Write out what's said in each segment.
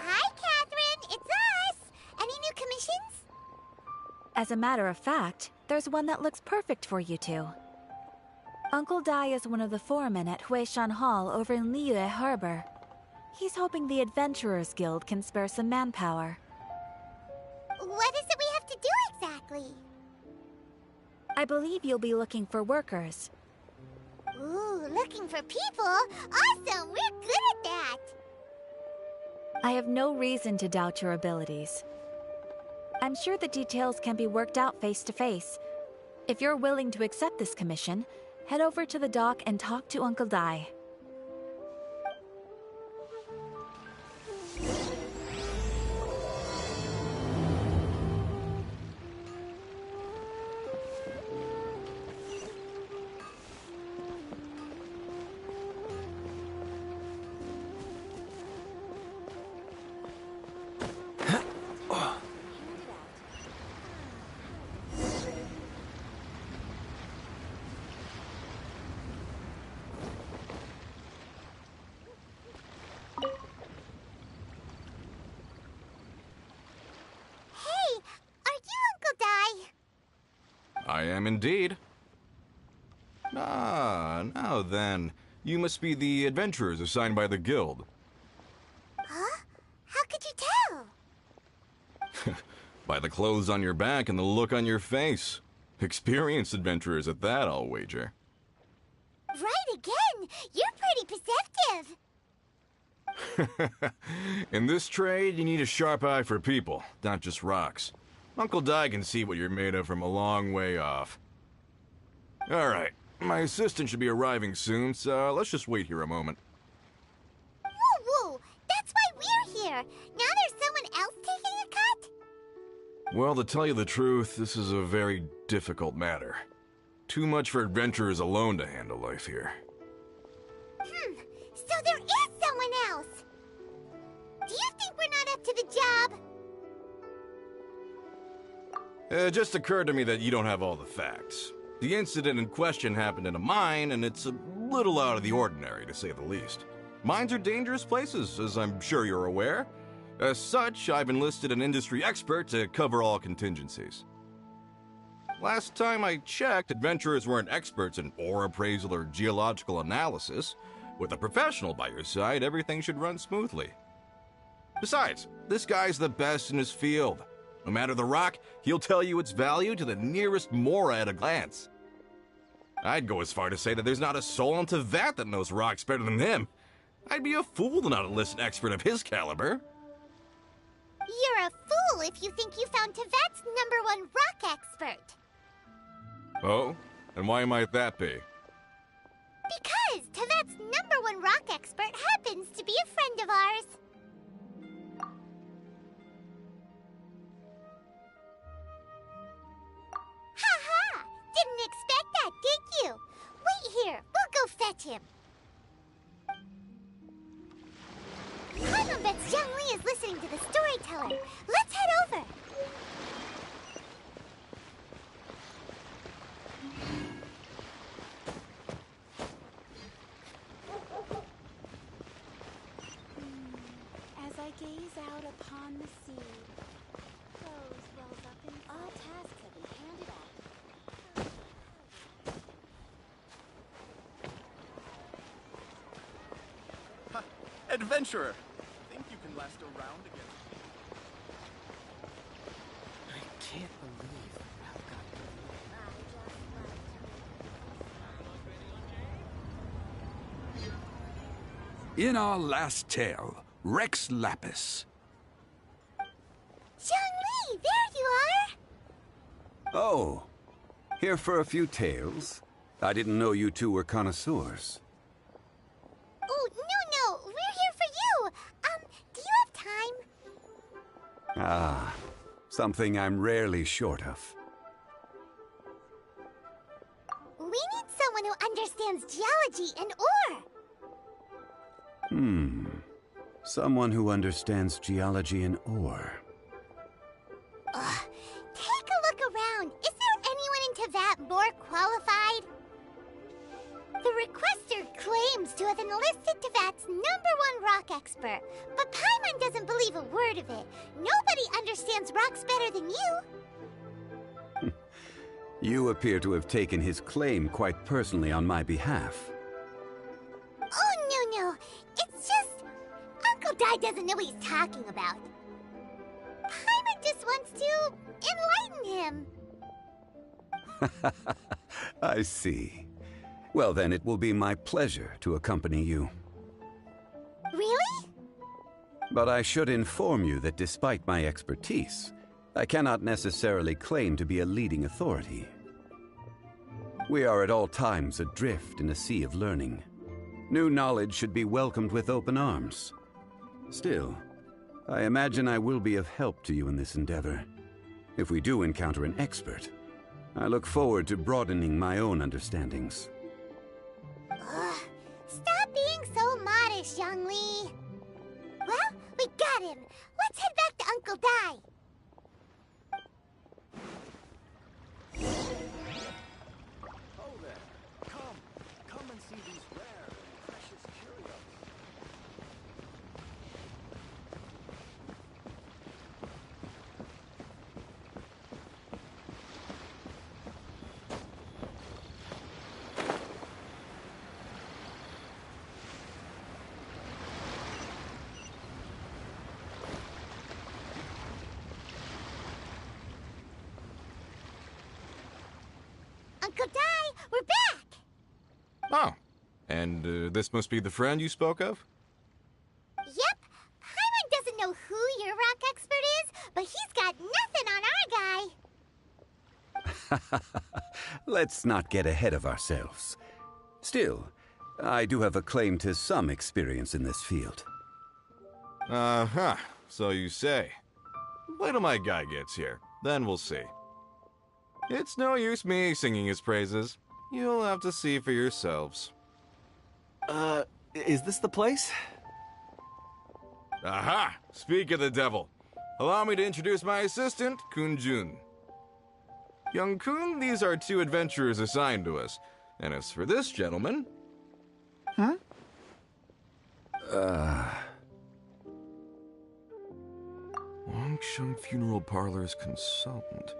Hi, Catherine. It's us. Any new commissions? As a matter of fact, there's one that looks perfect for you two. Uncle Dai is one of the foremen at Huishan Hall over in Liyue Harbor. He's hoping the Adventurers Guild can spare some manpower. What is it we have to do exactly? I believe you'll be looking for workers. Ooh, looking for people? Awesome! We're good at that! I have no reason to doubt your abilities. I'm sure the details can be worked out face to face. If you're willing to accept this commission, head over to the dock and talk to Uncle Dai. I am indeed. Ah, now then. You must be the adventurers assigned by the guild. Huh? How could you tell? By the clothes on your back and the look on your face. Experienced adventurers at that, I'll wager. Right again! You're pretty perceptive! In this trade, you need a sharp eye for people, not just rocks. Uncle Dai can see what you're made of from a long way off. Alright, my assistant should be arriving soon, so let's just wait here a moment. Woo-woo! That's why we're here! Now there's someone else taking a cut? Well, to tell you the truth, this is a very difficult matter. Too much for adventurers alone to handle life here. So there is someone else! Do you think we're not up to the job? It just occurred to me that you don't have all the facts. The incident in question happened in a mine, and it's a little out of the ordinary, to say the least. Mines are dangerous places, as I'm sure you're aware. As such, I've enlisted an industry expert to cover all contingencies. Last time I checked, adventurers weren't experts in ore appraisal or geological analysis. With a professional by your side, everything should run smoothly. Besides, this guy's the best in his field. No matter the rock, he'll tell you its value to the nearest mora at a glance. I'd go as far to say that there's not a soul on Teyvat that knows rocks better than him. I'd be a fool to not enlist an expert of his caliber. You're a fool if you think you found Teyvat's #1 rock expert. Oh? And why might that be? Because Teyvat's #1 rock expert happens to be a friend of ours. Ha-ha! Didn't expect that, did you? Wait here, we'll go fetch him. Paimon bets Zhongli is listening to the storyteller. Let's head over. As I gaze out upon the sea, rose wells up in all tasks have been handed out. Ha! Adventurer! Think you can last a round against me? I can't believe I've got In our last tale, Rex Lapis. Zhongli, there you are! Oh, here for a few tales? I didn't know you two were connoisseurs. Oh, no, we're here for you! Do you have time? Ah, something I'm rarely short of. We need someone who understands geology and ore! Someone who understands geology and ore. Ugh. Take a look around. Is there anyone in Teyvat more qualified? The requester claims to have enlisted Teyvat's #1 rock expert, but Paimon doesn't believe a word of it. Nobody understands rocks better than you. You appear to have taken his claim quite personally on my behalf. Oh, no. It's just... Uncle Dai doesn't know what he's talking about. Paimon just wants to enlighten him. I see. Well then, it will be my pleasure to accompany you. Really? But I should inform you that despite my expertise, I cannot necessarily claim to be a leading authority. We are at all times adrift in a sea of learning. New knowledge should be welcomed with open arms. Still, I imagine I will be of help to you in this endeavor. If we do encounter an expert, I look forward to broadening my own understandings. Ugh. Stop being so modest, Zhongli. Well, we got him. Let's head back to Uncle Dai. Oh there. Come and see these rare and precious curios. Uncle Dai, we're back! Oh, and this must be the friend you spoke of? Yep. Paimon doesn't know who your rock expert is, but he's got nothing on our guy. Let's not get ahead of ourselves. Still, I do have a claim to some experience in this field. Uh-huh, so you say. Wait till my guy gets here, then we'll see. It's no use me singing his praises. You'll have to see for yourselves. Is this the place? Aha! Speak of the devil. Allow me to introduce my assistant, Kun-jun. Young Kun, these are 2 adventurers assigned to us. And as for this gentleman... Longsheng Funeral Parlor's consultant.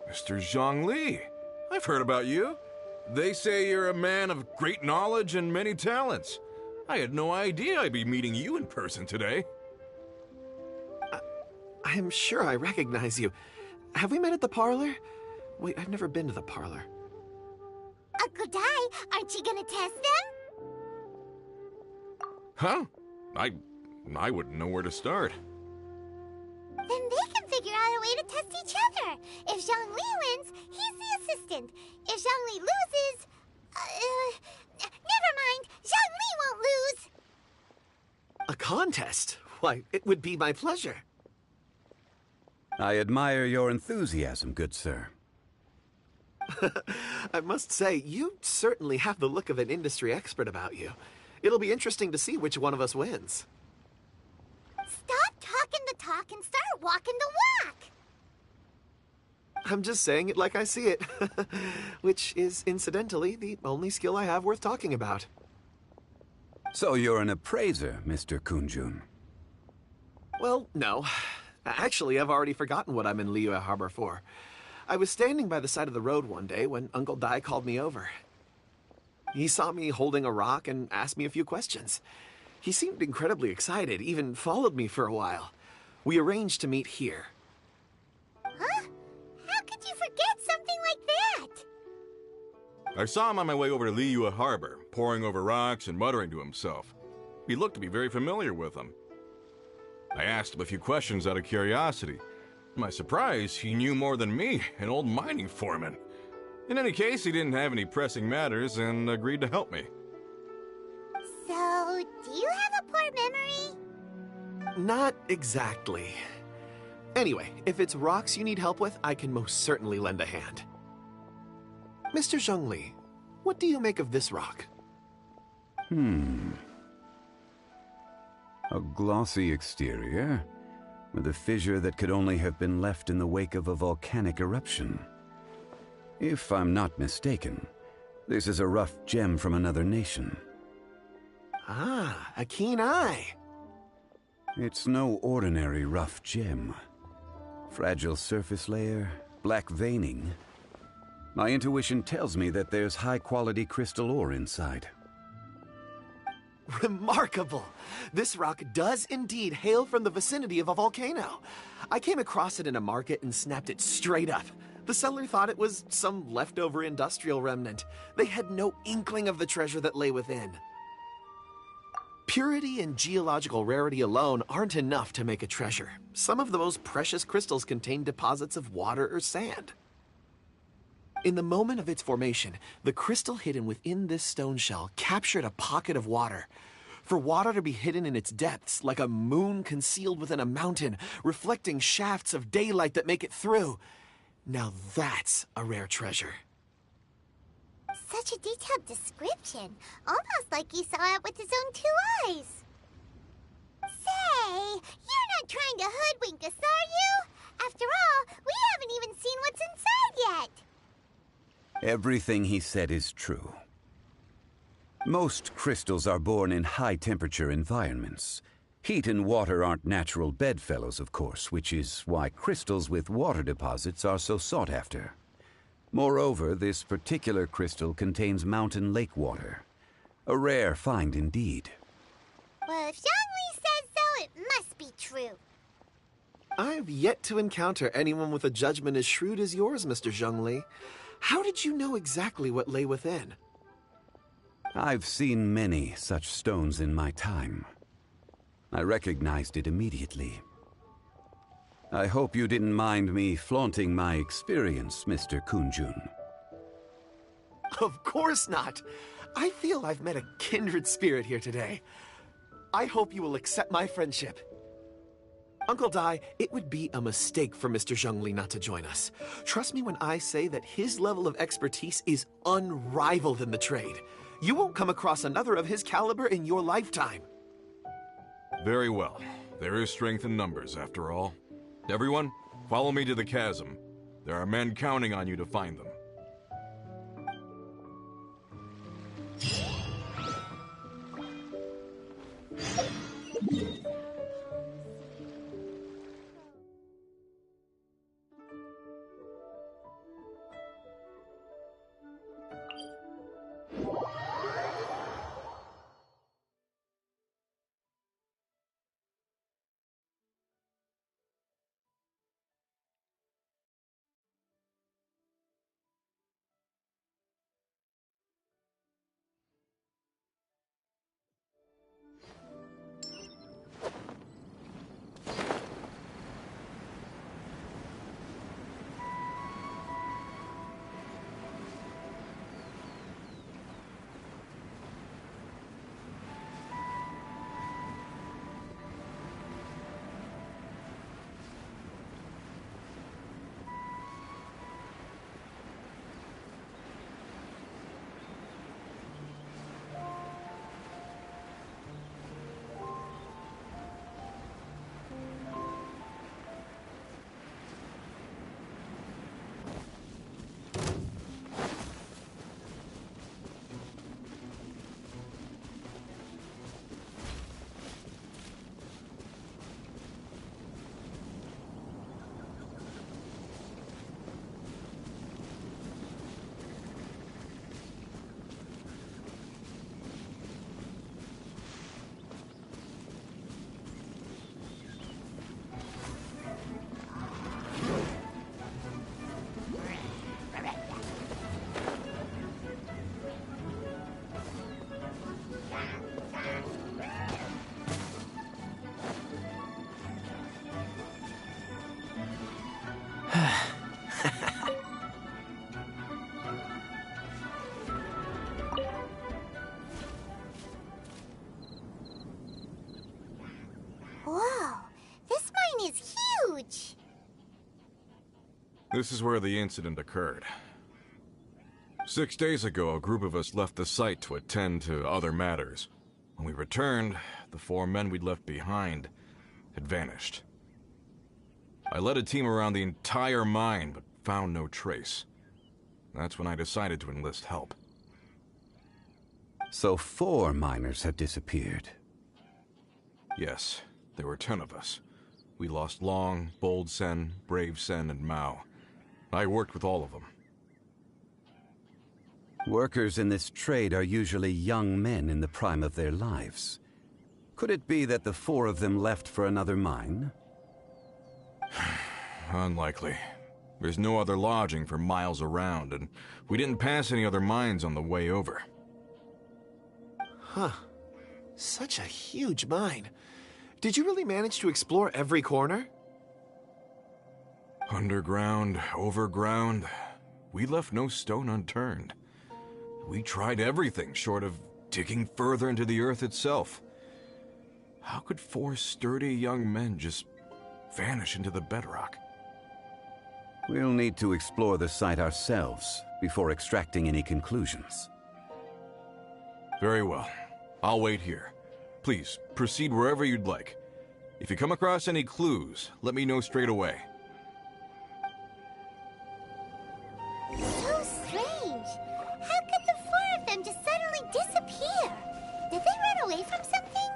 Mr. Zhongli. I've heard about you. They say you're a man of great knowledge and many talents. I had no idea I'd be meeting you in person today. I'm sure I recognize you. Have we met at the parlor? Wait, I've never been to the parlor. Uncle Dai, aren't you gonna test them? Huh? I wouldn't know where to start. Then they can figure out a way to test each other. If Zhongli wins, he's the assistant. If Zhongli loses... never mind. Zhongli won't lose. A contest? Why, it would be my pleasure. I admire your enthusiasm, good sir. I must say, you certainly have the look of an industry expert about you. It'll be interesting to see which one of us wins. Stop talking the talk and start walking the walk. I'm just saying it like I see it. Which is, incidentally, the only skill I have worth talking about. So you're an appraiser, Mr. Kun-jun. Well, no. Actually, I've already forgotten what I'm in Liyue Harbor for. I was standing by the side of the road one day when Uncle Dai called me over. He saw me holding a rock and asked me a few questions. He seemed incredibly excited, even followed me for a while. We arranged to meet here. Huh? How could you forget something like that? I saw him on my way over to Liyue Harbor, poring over rocks and muttering to himself. He looked to be very familiar with them. I asked him a few questions out of curiosity. To my surprise, he knew more than me, an old mining foreman. In any case, he didn't have any pressing matters and agreed to help me. So, do you have a poor memory? Not exactly. Anyway, if it's rocks you need help with, I can most certainly lend a hand. Mr. Zhongli, what do you make of this rock? A glossy exterior, with a fissure that could only have been left in the wake of a volcanic eruption. If I'm not mistaken, this is a rough gem from another nation. Ah, a keen eye. It's no ordinary rough gem. Fragile surface layer, black veining. My intuition tells me that there's high-quality crystal ore inside. Remarkable! This rock does indeed hail from the vicinity of a volcano. I came across it in a market and snapped it straight up. The seller thought it was some leftover industrial remnant. They had no inkling of the treasure that lay within. Purity and geological rarity alone aren't enough to make a treasure. Some of the most precious crystals contain deposits of water or sand. In the moment of its formation, the crystal hidden within this stone shell captured a pocket of water. For water to be hidden in its depths, like a moon concealed within a mountain, reflecting shafts of daylight that make it through. Now that's a rare treasure. Such a detailed description, almost like he saw it with his own 2 eyes. Say, you're not trying to hoodwink us, are you? After all, we haven't even seen what's inside yet. Everything he said is true. Most crystals are born in high-temperature environments. Heat and water aren't natural bedfellows, of course, which is why crystals with water deposits are so sought after. Moreover, this particular crystal contains mountain lake water. A rare find indeed. Well, if Zhongli says so, it must be true. I've yet to encounter anyone with a judgment as shrewd as yours, Mr. Zhongli. How did you know exactly what lay within? I've seen many such stones in my time. I recognized it immediately. I hope you didn't mind me flaunting my experience, Mr. Kunjun. Of course not. I feel I've met a kindred spirit here today. I hope you will accept my friendship. Uncle Dai, it would be a mistake for Mr. Zhongli not to join us. Trust me when I say that his level of expertise is unrivaled in the trade. You won't come across another of his caliber in your lifetime. Very well. There is strength in numbers, after all. Everyone, follow me to the chasm. There are men counting on you to find them. This is where the incident occurred. 6 days ago, a group of us left the site to attend to other matters. When we returned, the 4 men we'd left behind had vanished. I led a team around the entire mine, but found no trace. That's when I decided to enlist help. So 4 miners had disappeared. Yes, there were 10 of us. We lost Long, Bold Sen, Brave Sen, and Mao. I worked with all of them. Workers in this trade are usually young men in the prime of their lives. Could it be that the 4 of them left for another mine? Unlikely. There's no other lodging for miles around, and we didn't pass any other mines on the way over. Huh. Such a huge mine. Did you really manage to explore every corner? Underground, overground, we left no stone unturned. We tried everything short of digging further into the earth itself. How could 4 sturdy young men just vanish into the bedrock? We'll need to explore the site ourselves before extracting any conclusions. Very well. I'll wait here. Please, proceed wherever you'd like. If you come across any clues, let me know straight away. So strange. How could the 4 of them just suddenly disappear? Did they run away from something?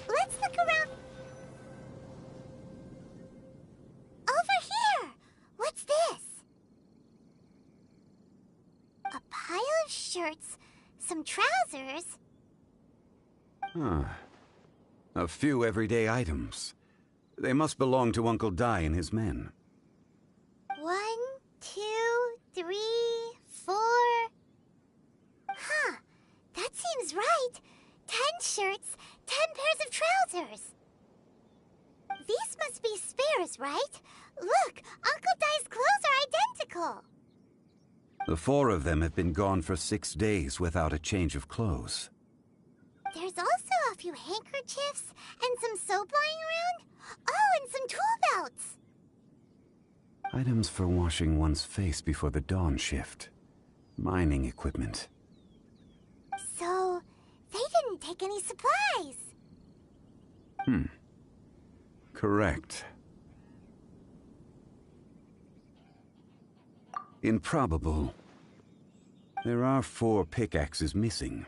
Let's look around. Over here! What's this? A pile of shirts, some trousers. Huh. A few everyday items. They must belong to Uncle Dai and his men. 1, 2, 3, 4. Huh. That seems right. 10 shirts, 10 pairs of trousers. These must be spares, right? Look, Uncle Dai's clothes are identical. The 4 of them have been gone for 6 days without a change of clothes. There's also a few handkerchiefs and some soap lying around. Oh, and some tool belts. Items for washing one's face before the dawn shift. Mining equipment. So, they didn't take any supplies. Correct. Improbable. There are 4 pickaxes missing.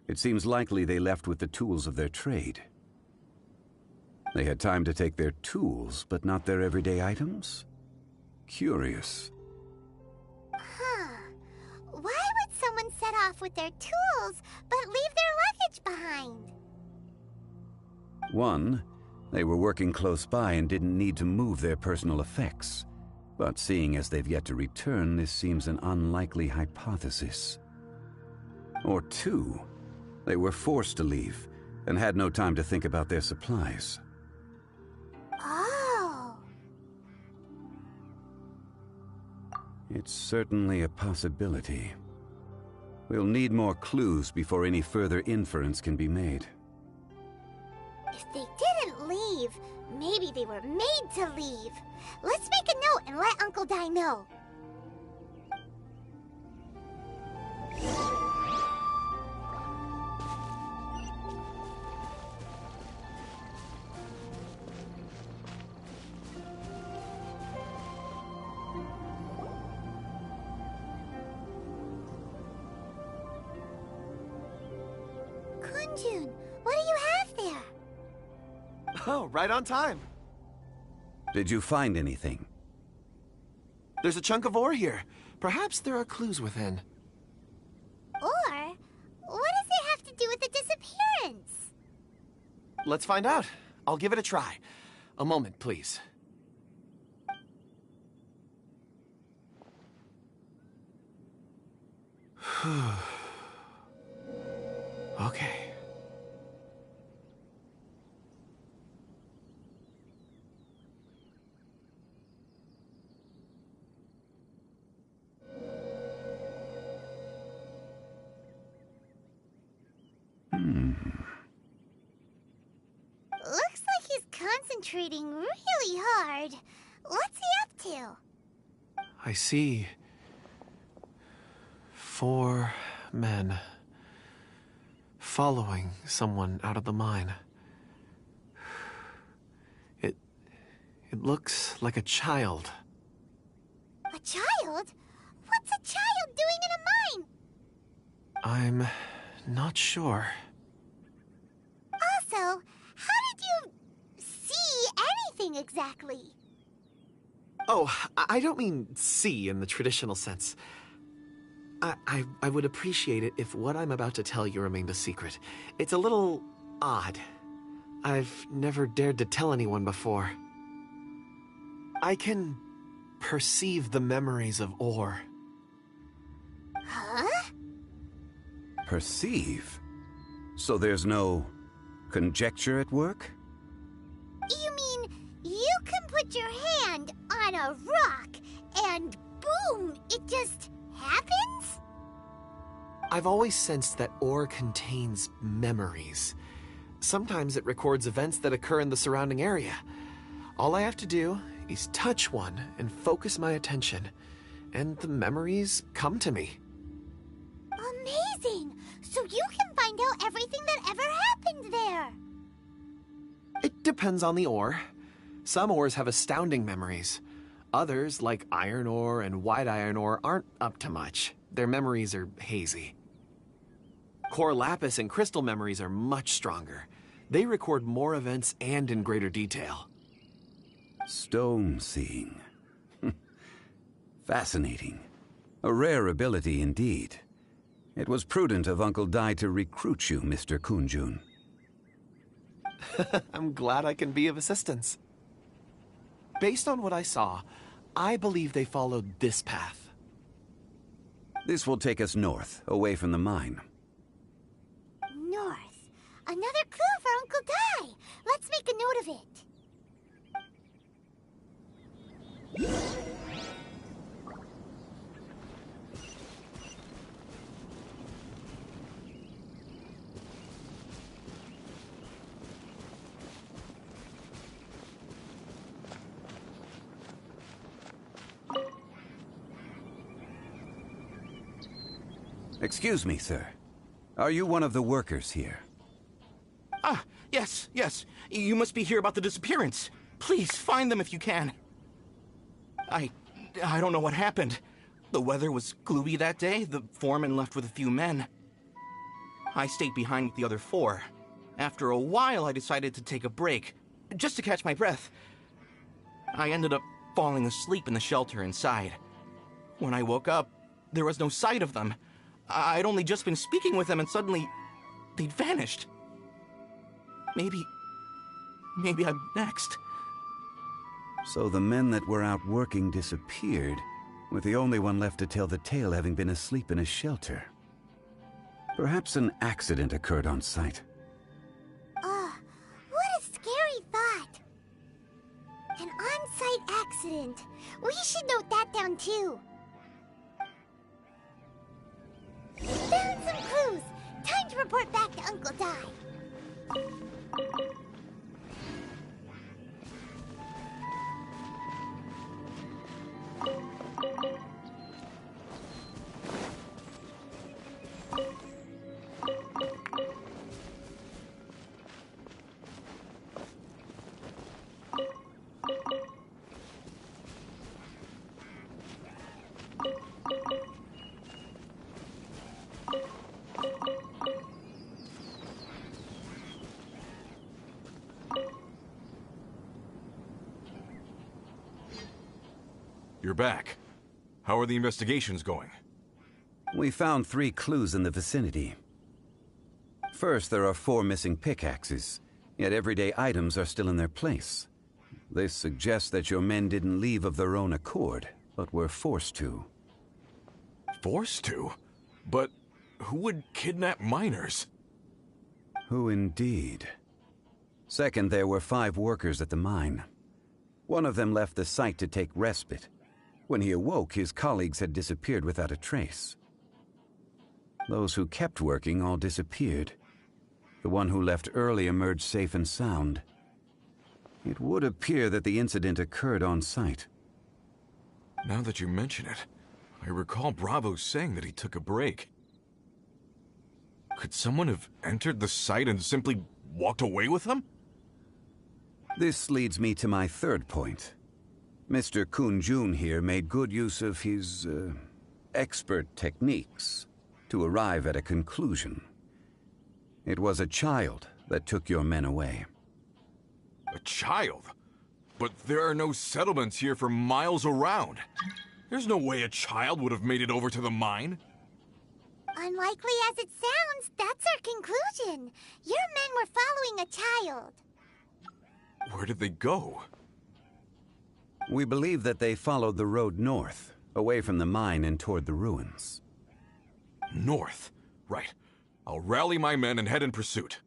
It seems likely they left with the tools of their trade. They had time to take their tools, but not their everyday items? Curious. Huh. Why would someone set off with their tools, but leave their luggage behind? 1, they were working close by and didn't need to move their personal effects. But seeing as they've yet to return, this seems an unlikely hypothesis. Or 2, they were forced to leave and had no time to think about their supplies. Oh. It's certainly a possibility. We'll need more clues before any further inference can be made. If they didn't leave, maybe they were made to leave. Let's make a note and let Uncle Dai know. Kunjun, what do you have there? Oh, right on time. Did you find anything? There's a chunk of ore here. Perhaps there are clues within. Or, what does it have to do with the disappearance? Let's find out. I'll give it a try. A moment, please. Okay. Looks like he's concentrating really hard. What's he up to? I see 4 men following someone out of the mine. It looks like a child. A child? What's a child doing in a mine? I'm not sure. Also, how did you see anything exactly? Oh, I don't mean see in the traditional sense. I would appreciate it if what I'm about to tell you remained a secret. It's a little odd. I've never dared to tell anyone before. I can perceive the memories of Or. Huh? Perceive? So there's no conjecture at work? You mean you can put your hand on a rock and boom, it just happens? I've always sensed that Or contains memories. Sometimes it records events that occur in the surrounding area. All I have to do is touch one and focus my attention, and the memories come to me. Amazing! So you can find out everything that ever happened there. It depends on the ore. Some ores have astounding memories. Others, like iron ore and white iron ore, aren't up to much. Their memories are hazy. Core lapis and crystal memories are much stronger. They record more events and in greater detail. Stone seeing. Fascinating. A rare ability indeed. It was prudent of Uncle Dai to recruit you, Mr. Kunjun. I'm glad I can be of assistance. Based on what I saw, I believe they followed this path. This will take us north, away from the mine. North. Another clue for Uncle Dai. Let's make a note of it. Excuse me, sir. Are you one of the workers here? Ah, yes. You must be here about the disappearance. Please, find them if you can. I don't know what happened. The weather was gloomy that day. The foreman left with a few men. I stayed behind with the other 4. After a while, I decided to take a break, just to catch my breath. I ended up falling asleep in the shelter inside. When I woke up, there was no sight of them. I'd only just been speaking with them and suddenly they'd vanished. Maybe I'm next. So the men that were out working disappeared, with the only one left to tell the tale having been asleep in a shelter. Perhaps an accident occurred on site. What a scary thought. An on-site accident. We should note that down too. Found some clues. Time to report back to Uncle Dai. You're back. How are the investigations going? We found 3 clues in the vicinity. First, there are 4 missing pickaxes, yet everyday items are still in their place. This suggests that your men didn't leave of their own accord, but were forced to. Forced to? But who would kidnap miners? Who indeed? Second, there were 5 workers at the mine. One of them left the site to take respite. When he awoke, his colleagues had disappeared without a trace. Those who kept working all disappeared. The one who left early emerged safe and sound. It would appear that the incident occurred on site. Now that you mention it, I recall Bravo saying that he took a break. Could someone have entered the site and simply walked away with him? This leads me to my third point. Mr. Kun-jun here made good use of his, expert techniques to arrive at a conclusion. It was a child that took your men away. A child? But there are no settlements here for miles around. There's no way a child would have made it over to the mine. Unlikely as it sounds, that's our conclusion. Your men were following a child. Where did they go? We believe that they followed the road north, away from the mine and toward the ruins. North? Right. I'll rally my men and head in pursuit.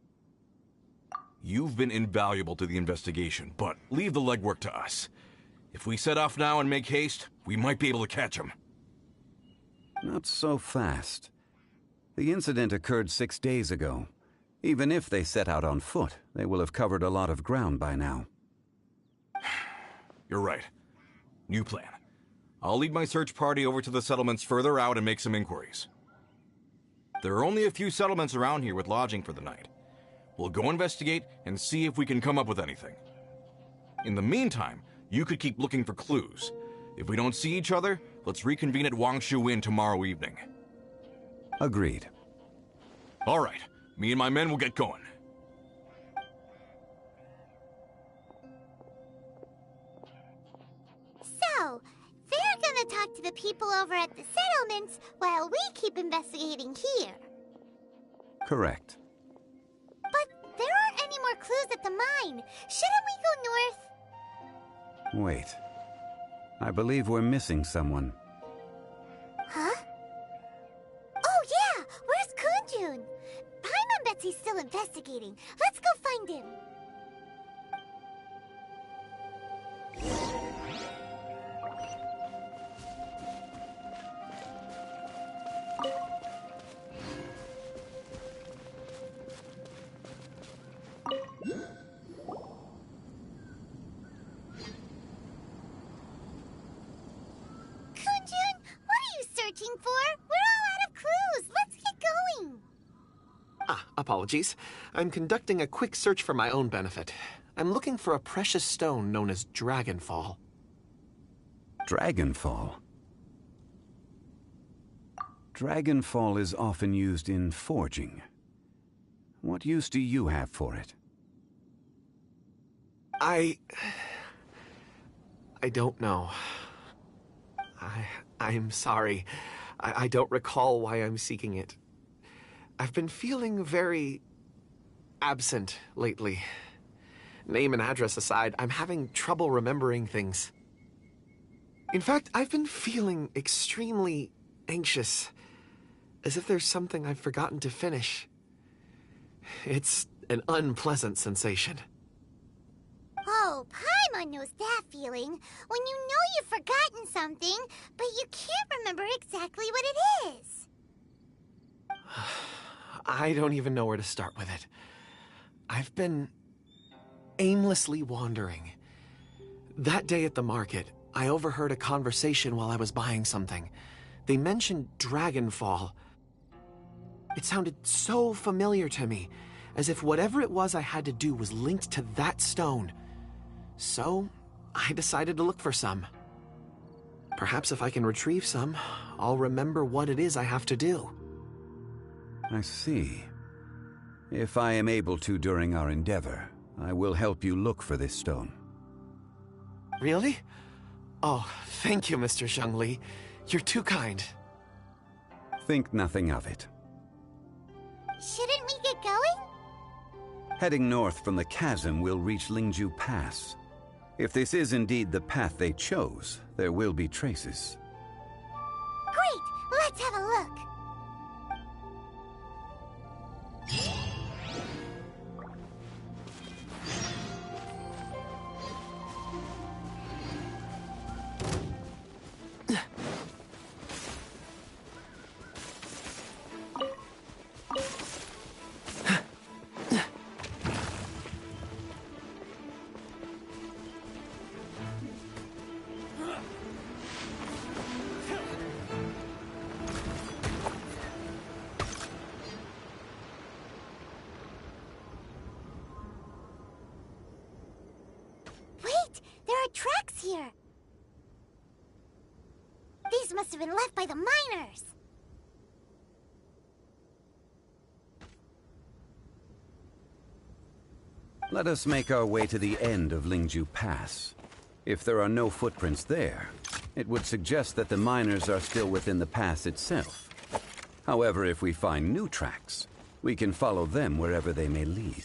You've been invaluable to the investigation, but leave the legwork to us. If we set off now and make haste, we might be able to catch them. Not so fast. The incident occurred 6 days ago. Even if they set out on foot, they will have covered a lot of ground by now. You're right. New plan. I'll lead my search party over to the settlements further out and make some inquiries. There are only a few settlements around here with lodging for the night. We'll go investigate and see if we can come up with anything. In the meantime, you could keep looking for clues. If we don't see each other, let's reconvene at Wangshu Inn tomorrow evening. Agreed. All right. Me and my men will get going. So, they're gonna talk to the people over at the settlements while we keep investigating here. Correct. But there aren't any more clues at the mine. Shouldn't we go north? Wait. I believe we're missing someone. Huh? Oh yeah! Where's Kunjun? Paimon bets he's still investigating. Let's go find him. Kunjun, what are you searching for? We're all out of clues. Let's get going. Apologies. I'm conducting a quick search for my own benefit. I'm looking for a precious stone known as Dragonfall. Dragonfall? Dragonfall is often used in forging. What use do you have for it? I don't know. I'm sorry. I don't recall why I'm seeking it. I've been feeling very absent lately. Name and address aside, I'm having trouble remembering things. In fact, I've been feeling extremely anxious, as if there's something I've forgotten to finish. It's an unpleasant sensation. Oh, Paimon knows that feeling. When you know you've forgotten something, but you can't remember exactly what it is. I don't even know where to start with it. I've been aimlessly wandering. That day at the market, I overheard a conversation while I was buying something. They mentioned Dragonfall. It sounded so familiar to me, as if whatever it was I had to do was linked to that stone. So, I decided to look for some. Perhaps if I can retrieve some, I'll remember what it is I have to do. I see. If I am able to during our endeavor, I will help you look for this stone. Really? Oh, thank you, Mr. Zhongli. You're too kind. Think nothing of it. Shouldn't we get going? Heading north from the chasm, we'll reach Lingju Pass. If this is indeed the path they chose, there will be traces. Great! Let's have a look. are tracks here. These must have been left by the miners. Let us make our way to the end of Lingju Pass. If there are no footprints there, it would suggest that the miners are still within the pass itself. However, if we find new tracks, we can follow them wherever they may lead.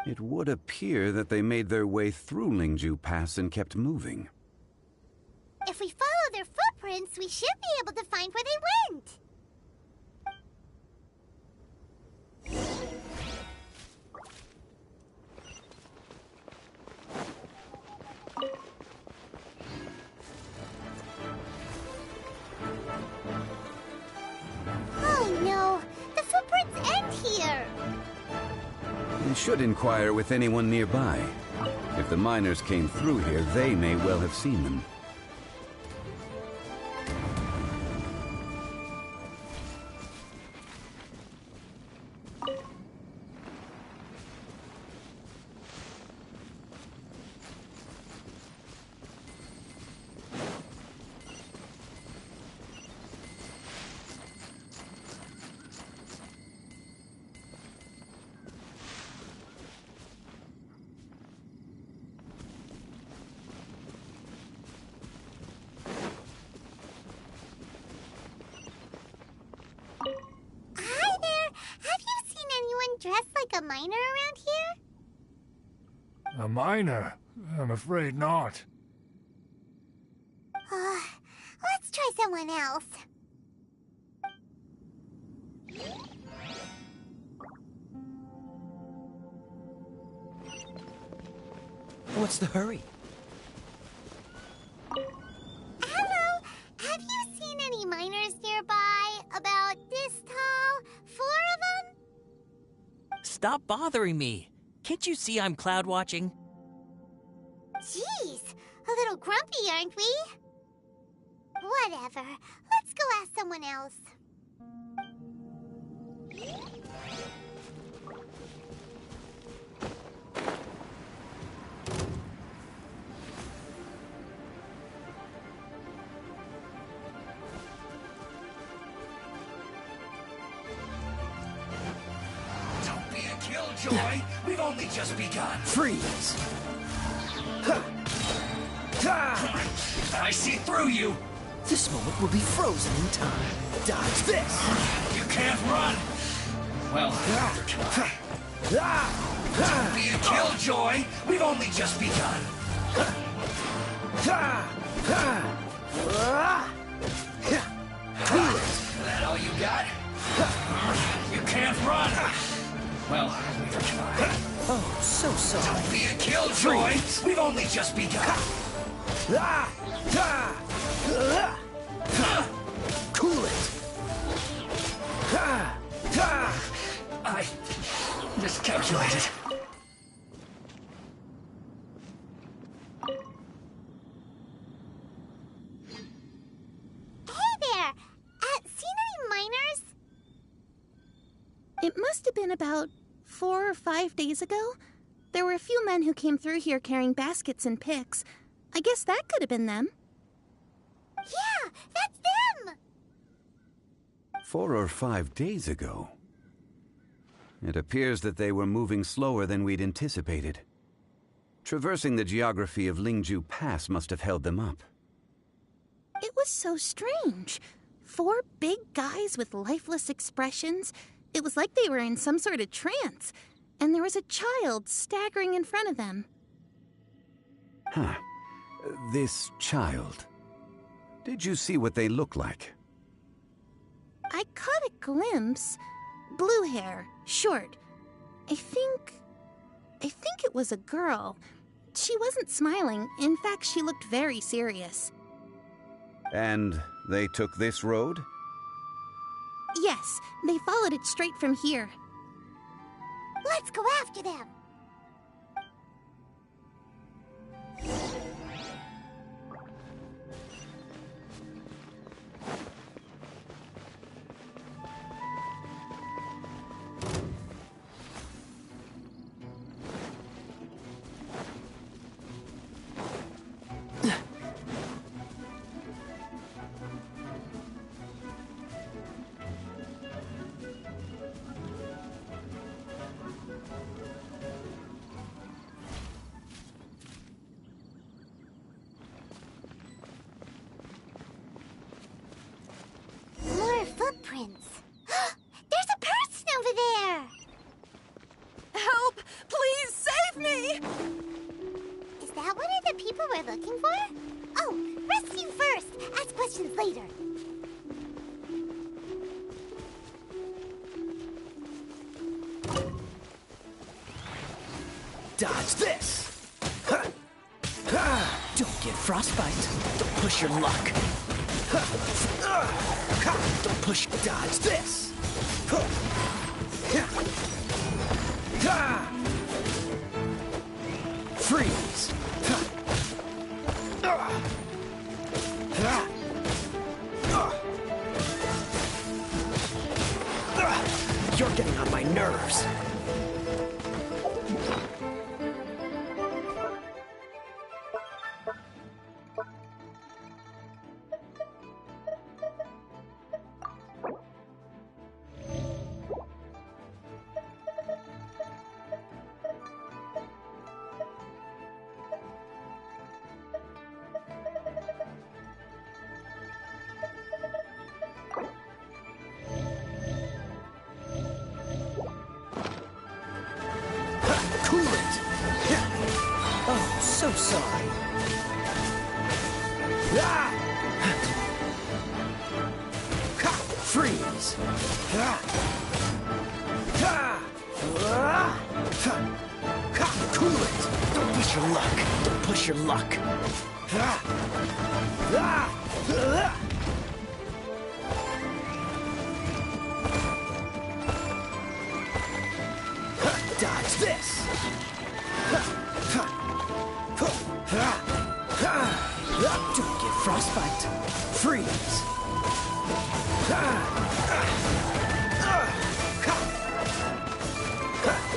It would appear that they made their way through Lingju Pass and kept moving. If we follow their footprints, we should be able to find where they went. Oh no! The footprints end here! We should inquire with anyone nearby. If the miners came through here, they may well have seen them. Dressed like a miner around here? A miner? I'm afraid not. Let's try someone else. What's the hurry? Hello, have you seen any miners nearby? About this tall? 4 of them? Stop bothering me. Can't you see I'm cloud watching? Jeez, a little grumpy, aren't we? Whatever. Let's go ask someone else. Killjoy, we've only just begun. Freeze! I see through you. This moment will be frozen in time. Dodge this! You can't run. Well, neither can I. Don't be a Killjoy. We've only just begun. That all you got? You can't run. Well, neither can I. Oh, so sorry. Don't be a Killjoy. We've only just begun. Cool it. I miscalculated. Hey there! Seen any miners? It must have been about 4 or 5 days ago. There were a few men who came through here carrying baskets and picks. I guess that could have been them. Yeah, that's them! 4 or 5 days ago. It appears that they were moving slower than we'd anticipated. Traversing the geography of Lingju Pass must have held them up. It was so strange. 4 big guys with lifeless expressions. It was like they were in some sort of trance. And there was a child staggering in front of them. Huh. This child. Did you see what they look like? I caught a glimpse. Blue hair, short. I think it was a girl. She wasn't smiling. In fact, she looked very serious. And they took this road? Yes, they followed it straight from here. Let's go after them. More footprints. There's a person over there. Help! Please save me! Is that one of the people we're looking for? Oh, rescue first. Ask questions later. Dodge this! Don't get frostbite. Don't push your luck. Don't push. Dodge this! Freeze! You're getting on my nerves. Cool it! Oh, so sorry. Freeze! Cool it! Don't push your luck! Don't push your luck! Dodge this! Don't get frostbite. Freeze!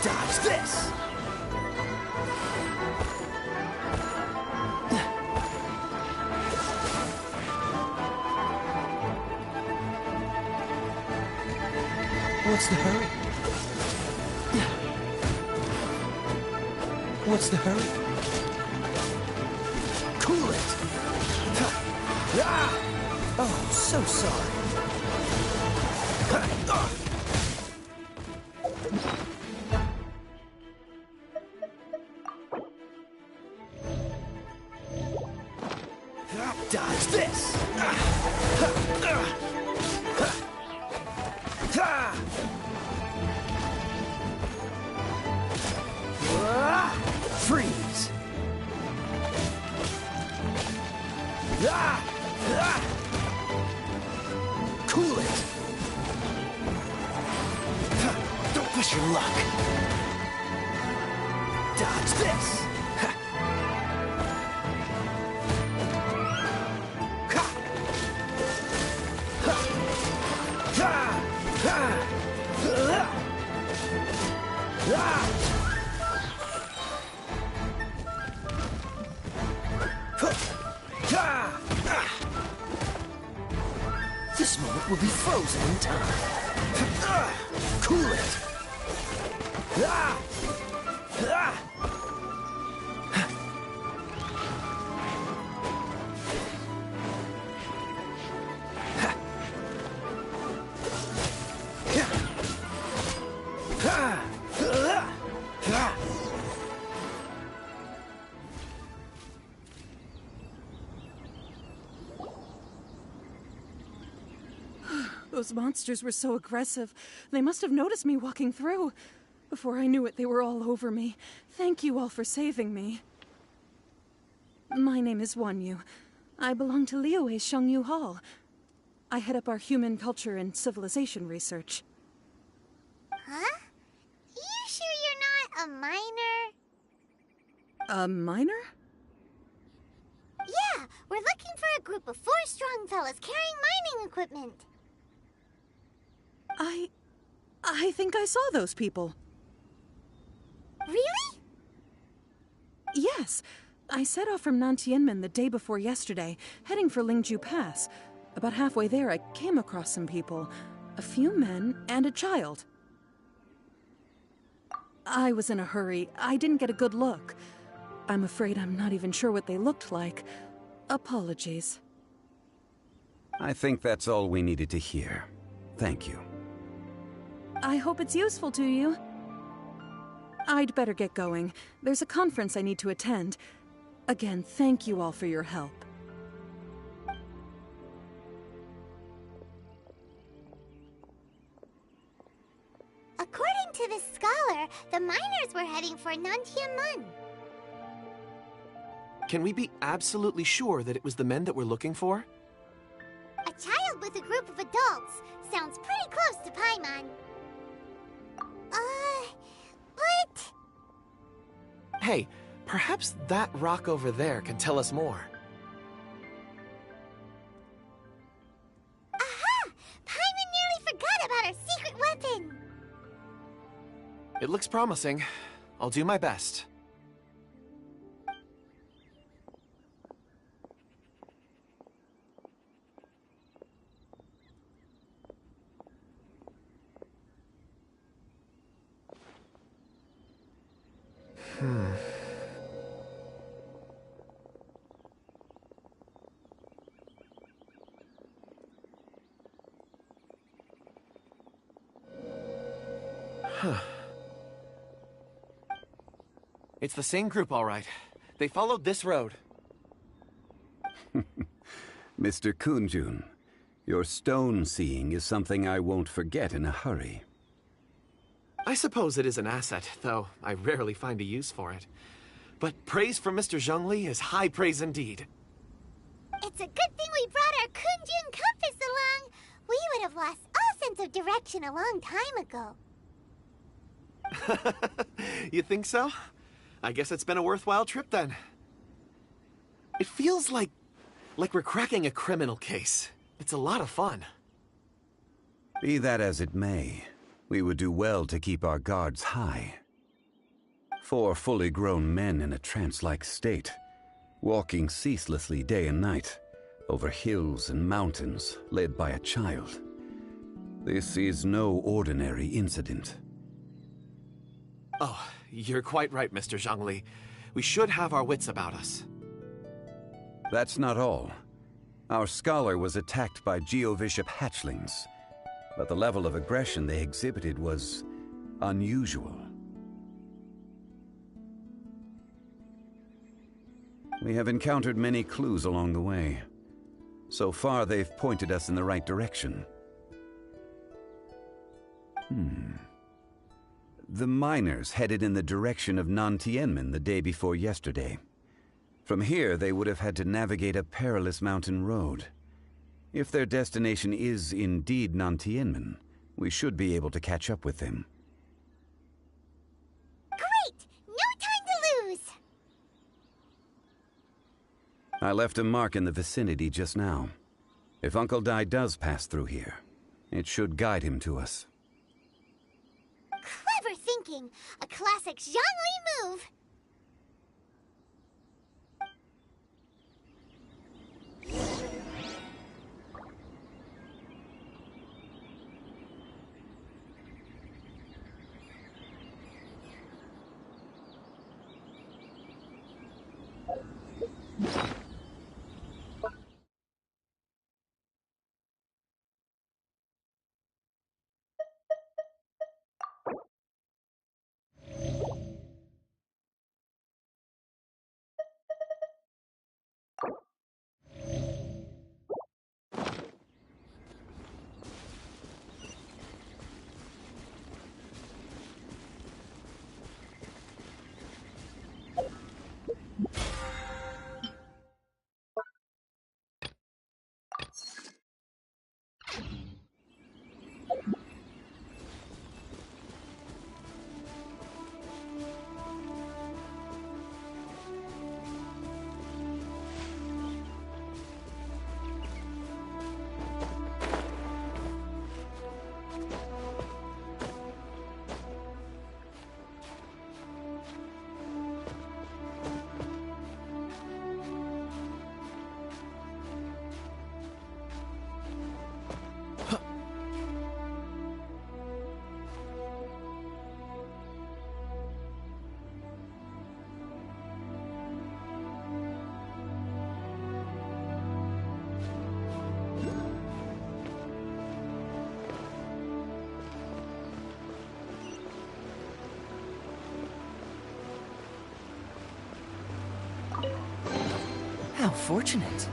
Dodge this! What's the hurry? What's the hurry? Cool it! Oh, so sorry. Dodge this! Freeze! Cool it! Don't push your luck! Dodge this! This moment will be frozen in time. Cool it! Those monsters were so aggressive. They must have noticed me walking through. Before I knew it, they were all over me. Thank you all for saving me. My name is Wanyu. I belong to Liyue's Shengyu Hall. I head up our human culture and civilization research. Huh? You sure you're not a minor? A minor? Yeah, we're looking for a group of 4 strong fellas carrying mining equipment. I think I saw those people. Really? Yes. I set off from Nantianmen the day before yesterday, heading for Lingju Pass. About halfway there, I came across some people. A few men and a child. I was in a hurry. I didn't get a good look. I'm afraid I'm not even sure what they looked like. Apologies. I think that's all we needed to hear. Thank you. I hope it's useful to you. I'd better get going. There's a conference I need to attend. Again, thank you all for your help. According to this scholar, the miners were heading for Nantianmen. Can we be absolutely sure that it was the men that we're looking for? A child with a group of adults. Sounds pretty close to Paimon. But... Hey, perhaps that rock over there can tell us more. Aha! Paimon nearly forgot about our secret weapon! It looks promising. I'll do my best. It's the same group, all right. They followed this road. Mr. Kunjun, your stone seeing is something I won't forget in a hurry. I suppose it is an asset, though I rarely find a use for it. But praise from Mr. Zhongli is high praise indeed. It's a good thing we brought our Kunjun compass along. We would have lost all sense of direction a long time ago. You think so? I guess it's been a worthwhile trip then. It feels like we're cracking a criminal case. It's a lot of fun. Be that as it may, we would do well to keep our guards high. 4 fully grown men in a trance-like state, walking ceaselessly day and night, over hills and mountains, led by a child. This is no ordinary incident. Oh, you're quite right, Mr. Zhongli. We should have our wits about us. That's not all. Our scholar was attacked by Geovishap hatchlings, but the level of aggression they exhibited was unusual. We have encountered many clues along the way. So far, they've pointed us in the right direction. The miners headed in the direction of Nantianmen the day before yesterday. From here, they would have had to navigate a perilous mountain road. If their destination is indeed Nantianmen, we should be able to catch up with them. Great! No time to lose! I left a mark in the vicinity just now. If Uncle Dai does pass through here, it should guide him to us. Clever thinking! A classic Zhongli move! How fortunate.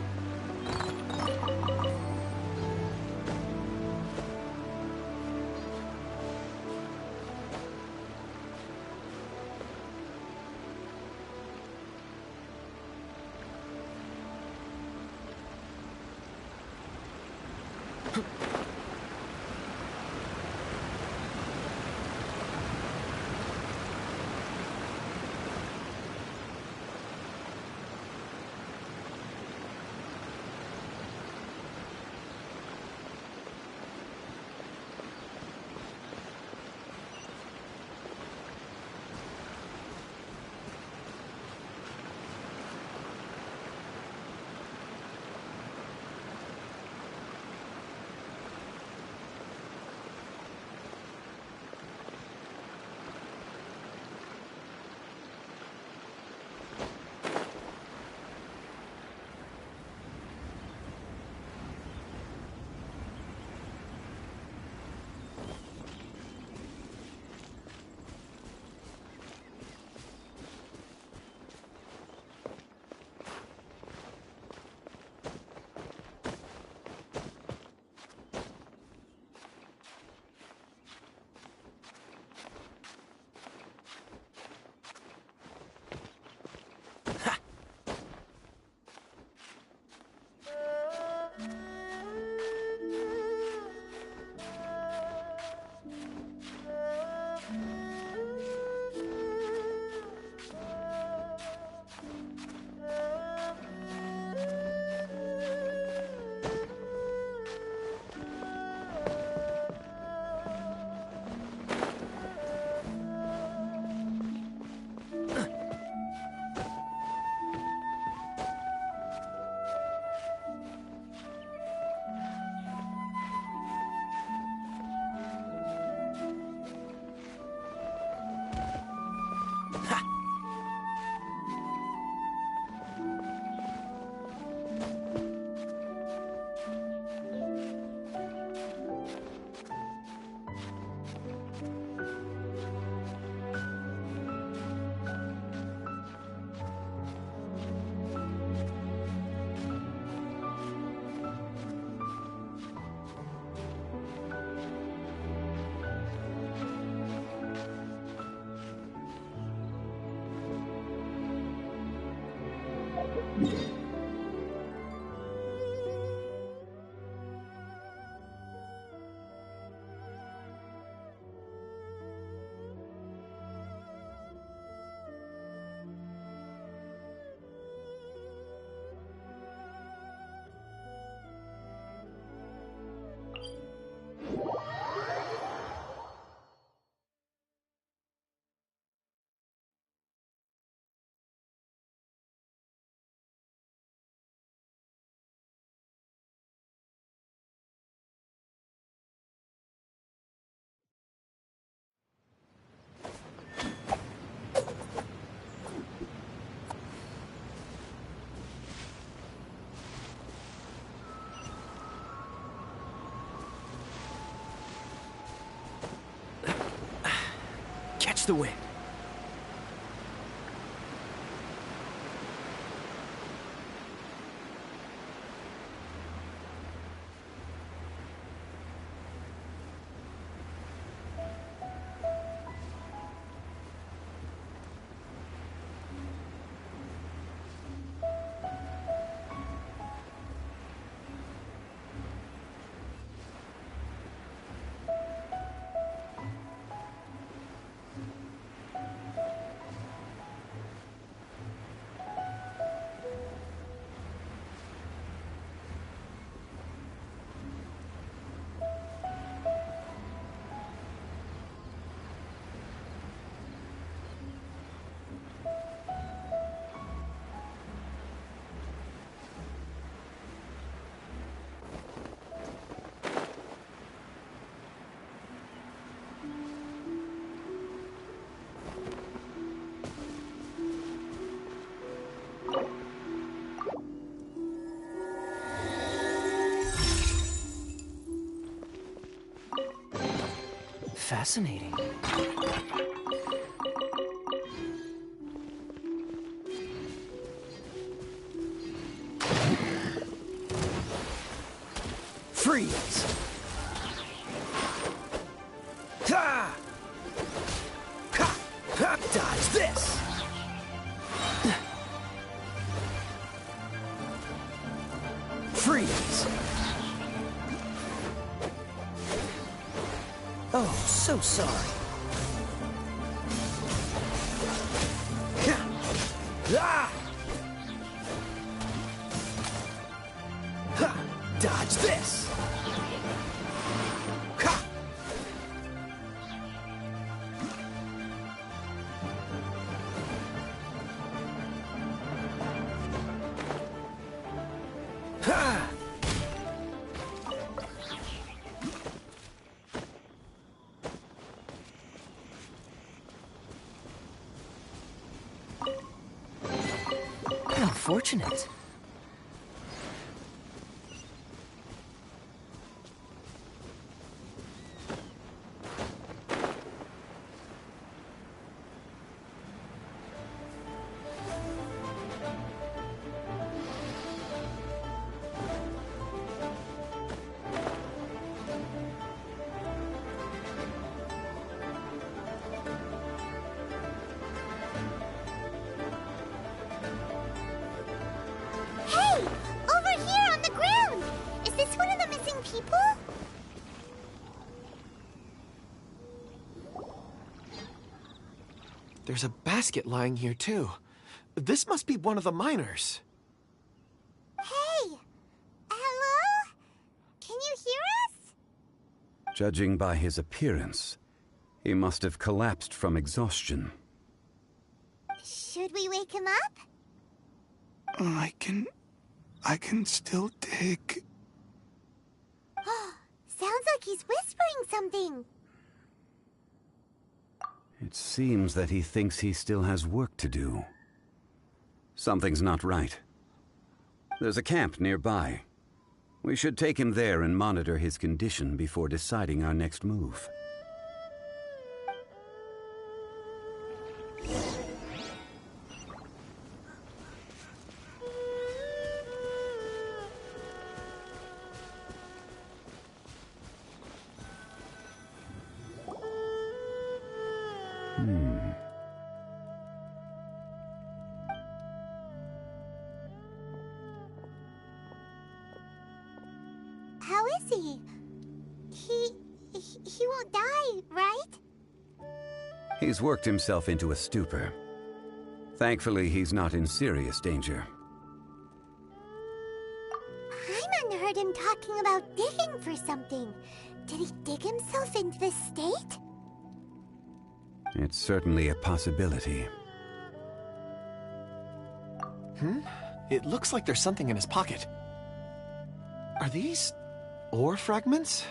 Catch the wind. Fascinating. Freeze! Ha! Ha! Ha! Dodge this! Freeze! Oh, so sorry. Ah! Ha! Dodge this! Ha! Ha! How fortunate. Hey! Over here on the ground! Is this one of the missing people? There's a basket lying here, too. This must be one of the miners. Hey! Hello? Can you hear us? Judging by his appearance, he must have collapsed from exhaustion. Should we wake him up? I can still dig. Sounds like he's whispering something. It seems that he thinks he still has work to do. Something's not right. There's a camp nearby. We should take him there and monitor his condition before deciding our next move. How is he? He won't die, right? He's worked himself into a stupor. Thankfully, he's not in serious danger. Hyman heard him talking about digging for something. Did he dig himself into this state? It's certainly a possibility. It looks like there's something in his pocket. Are these ore fragments?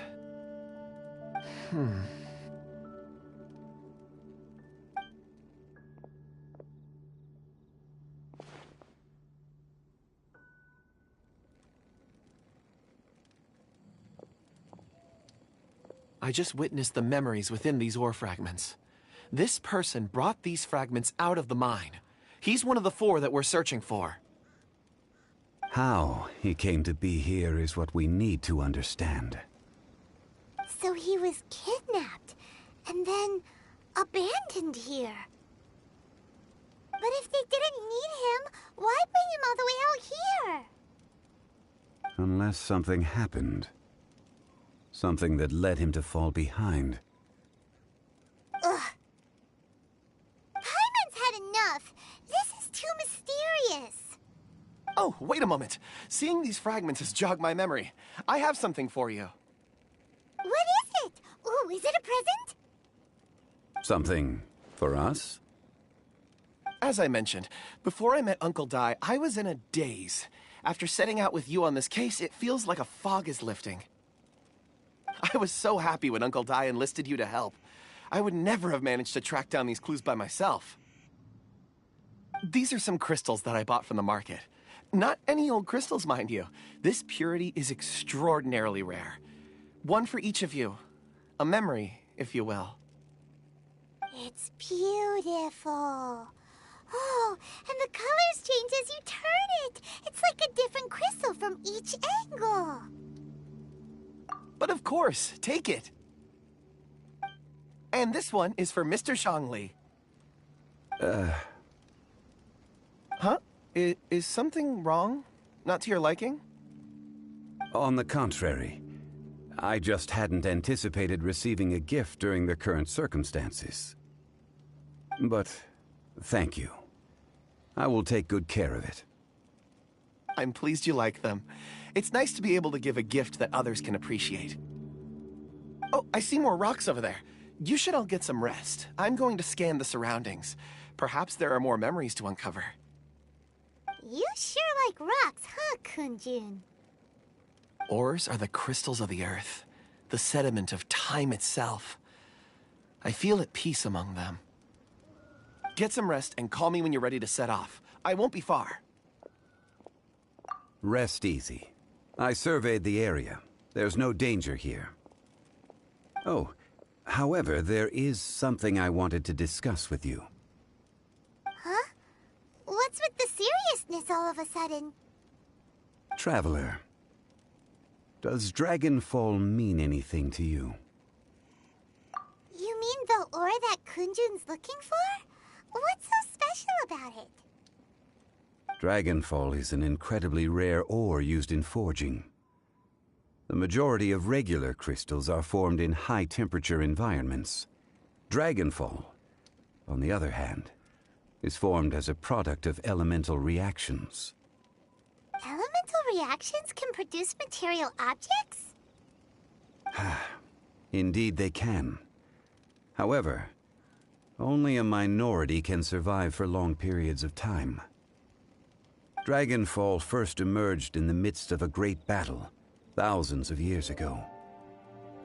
I just witnessed the memories within these ore fragments. This person brought these fragments out of the mine. He's one of the 4 that we're searching for. How he came to be here is what we need to understand. So he was kidnapped and then abandoned here. But if they didn't need him, why bring him all the way out here? Unless something happened. Something that led him to fall behind. Ugh. Hyman's had enough. This is too mysterious. Oh, wait a moment. Seeing these fragments has jogged my memory. I have something for you. What is it? Ooh, is it a present? Something for us? As I mentioned, before I met Uncle Dai, I was in a daze. After setting out with you on this case, it feels like a fog is lifting. I was so happy when Uncle Dai enlisted you to help. I would never have managed to track down these clues by myself. These are some crystals that I bought from the market. Not any old crystals, mind you. This purity is extraordinarily rare. One for each of you. A memory, if you will. It's beautiful. Oh, and the colors change as you turn it. It's like a different crystal from each angle. But of course, take it. And this one is for Mr. Zhongli. Huh? Is something wrong? Not to your liking? On the contrary, I just hadn't anticipated receiving a gift during the current circumstances. But thank you. I will take good care of it. I'm pleased you like them. It's nice to be able to give a gift that others can appreciate. Oh, I see more rocks over there. You should all get some rest. I'm going to scan the surroundings. Perhaps there are more memories to uncover. You sure like rocks, huh, Kunjun? Ores are the crystals of the earth, the sediment of time itself. I feel at peace among them. Get some rest and call me when you're ready to set off. I won't be far. Rest easy. I surveyed the area. There's no danger here. Oh, however, there is something I wanted to discuss with you. Huh? What's with the seriousness all of a sudden? Traveler, does Dragonfall mean anything to you? You mean the ore that Kunjun's looking for? What's so special about it? Dragonfall is an incredibly rare ore used in forging. The majority of regular crystals are formed in high-temperature environments. Dragonfall, on the other hand, is formed as a product of elemental reactions. Elemental reactions can produce material objects? Indeed they can. However, only a minority can survive for long periods of time. Dragonfall first emerged in the midst of a great battle, thousands of years ago.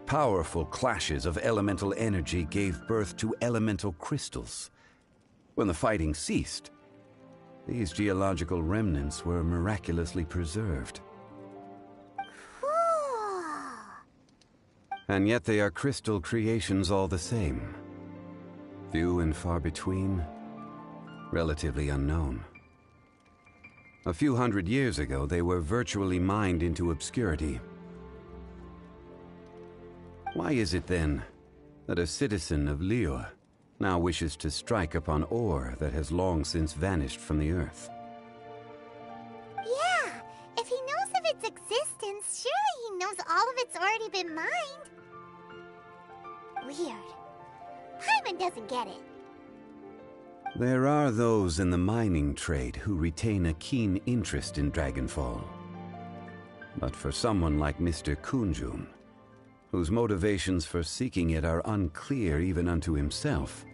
Powerful clashes of elemental energy gave birth to elemental crystals. When the fighting ceased, these geological remnants were miraculously preserved. Cool. And yet they are crystal creations all the same. Few and far between, relatively unknown. A few hundred years ago, they were virtually mined into obscurity. Why is it then that a citizen of Liyue now wishes to strike upon ore that has long since vanished from the earth? Yeah, if he knows of its existence, surely he knows all of it's already been mined. Weird. Paimon doesn't get it. There are those in the mining trade who retain a keen interest in Dragonfall. But for someone like Mr. Kunjun, whose motivations for seeking it are unclear even unto himself,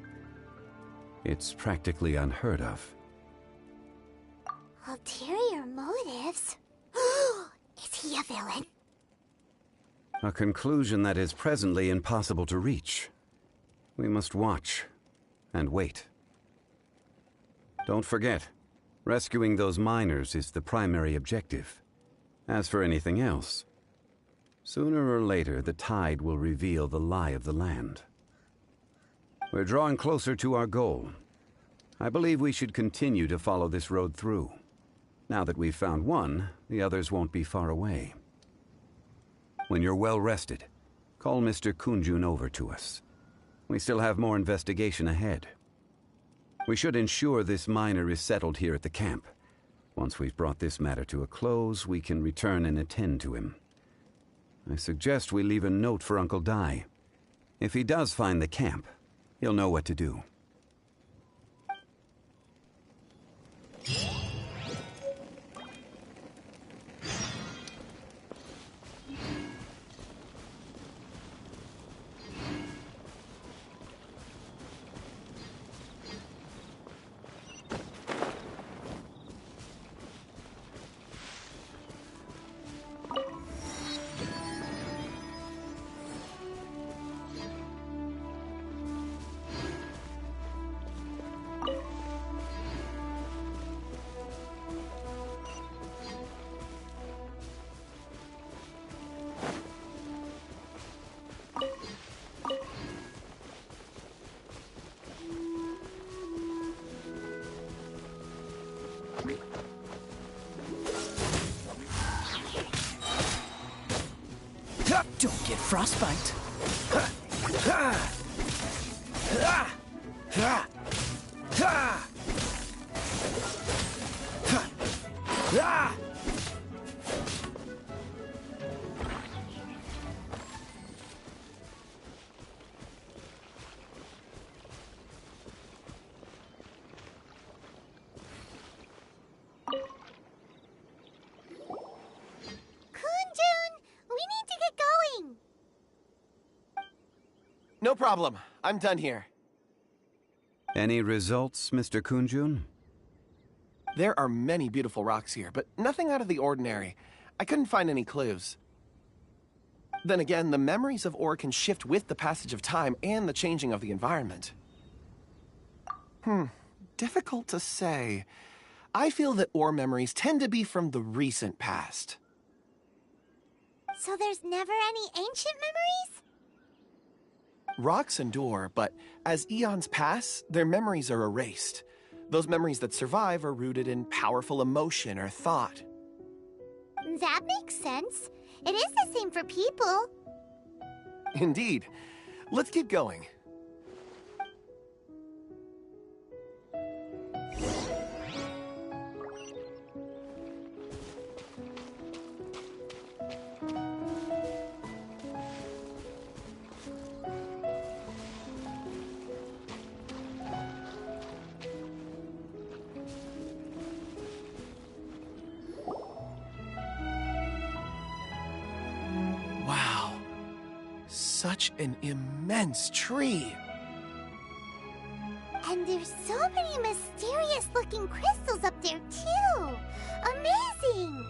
it's practically unheard of. Ulterior motives? Is he a villain? A conclusion that is presently impossible to reach. We must watch and wait. Don't forget, rescuing those miners is the primary objective. As for anything else, sooner or later the tide will reveal the lie of the land. We're drawing closer to our goal. I believe we should continue to follow this road through. Now that we've found one, the others won't be far away. When you're well rested, call Mr. Kunjun over to us. We still have more investigation ahead. We should ensure this miner is settled here at the camp. Once we've brought this matter to a close, we can return and attend to him. I suggest we leave a note for Uncle Dai. If he does find the camp, he'll know what to do. Don't get frostbite. No problem. I'm done here. Any results, Mr. Kunjun? There are many beautiful rocks here, but nothing out of the ordinary. I couldn't find any clues. Then again, the memories of ore can shift with the passage of time and the changing of the environment. Difficult to say. I feel that ore memories tend to be from the recent past. So there's never any ancient memories? Rocks endure, but as eons pass, their memories are erased. Those memories that survive are rooted in powerful emotion or thought. That makes sense. It is the same for people. Indeed. Let's keep going. Wow. Such an immense tree. And there's so many mysterious-looking crystals up there, too. Amazing!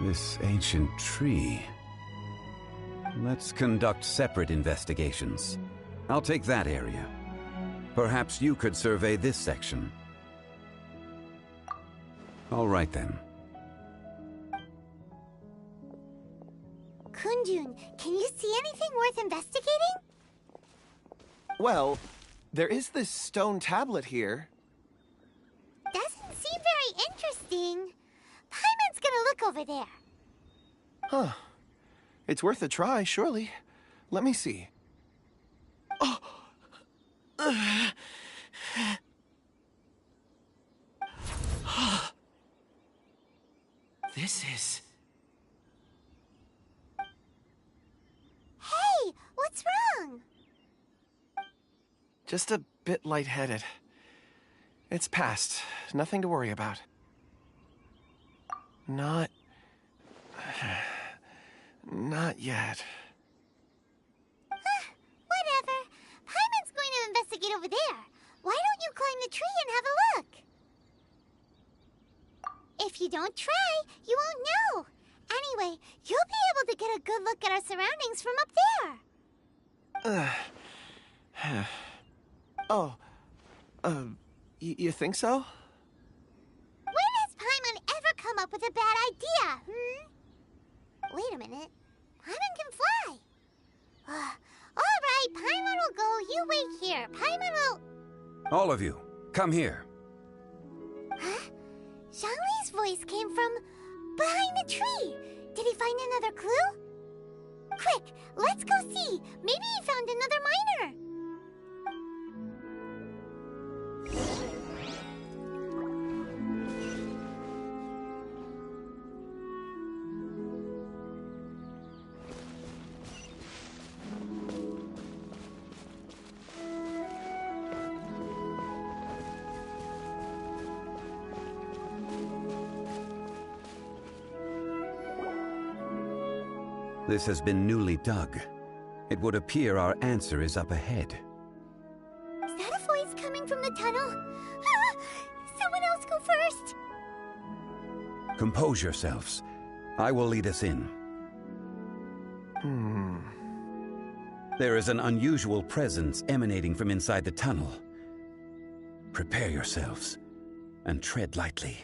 This ancient tree. Let's conduct separate investigations. I'll take that area. Perhaps you could survey this section. All right, then. Kunjun, can you see anything worth investigating? Well, there is this stone tablet here. Doesn't seem very interesting. Paimon's gonna look over there. Huh. It's worth a try, surely. Let me see. Oh! This is... Hey, what's wrong? just a bit lightheaded. It's past. Nothing to worry about. Not yet. Whatever. Paimon's going to investigate over there. Why don't you climb the tree and have a look? If you don't try, you won't know. Anyway, you'll be able to get a good look at our surroundings from up there. You think so? When has Paimon ever come up with a bad idea, Wait a minute. Paimon can fly. All right, Paimon will go. You wait here. Paimon will... All of you, come here. Huh? Zhongli's voice came from behind the tree. Did he find another clue? Quick, let's go see. Maybe he found another miner. This has been newly dug. It would appear our answer is up ahead. Is that a voice coming from the tunnel? Someone else go first. Compose yourselves. I will lead us in. There is an unusual presence emanating from inside the tunnel. Prepare yourselves and tread lightly.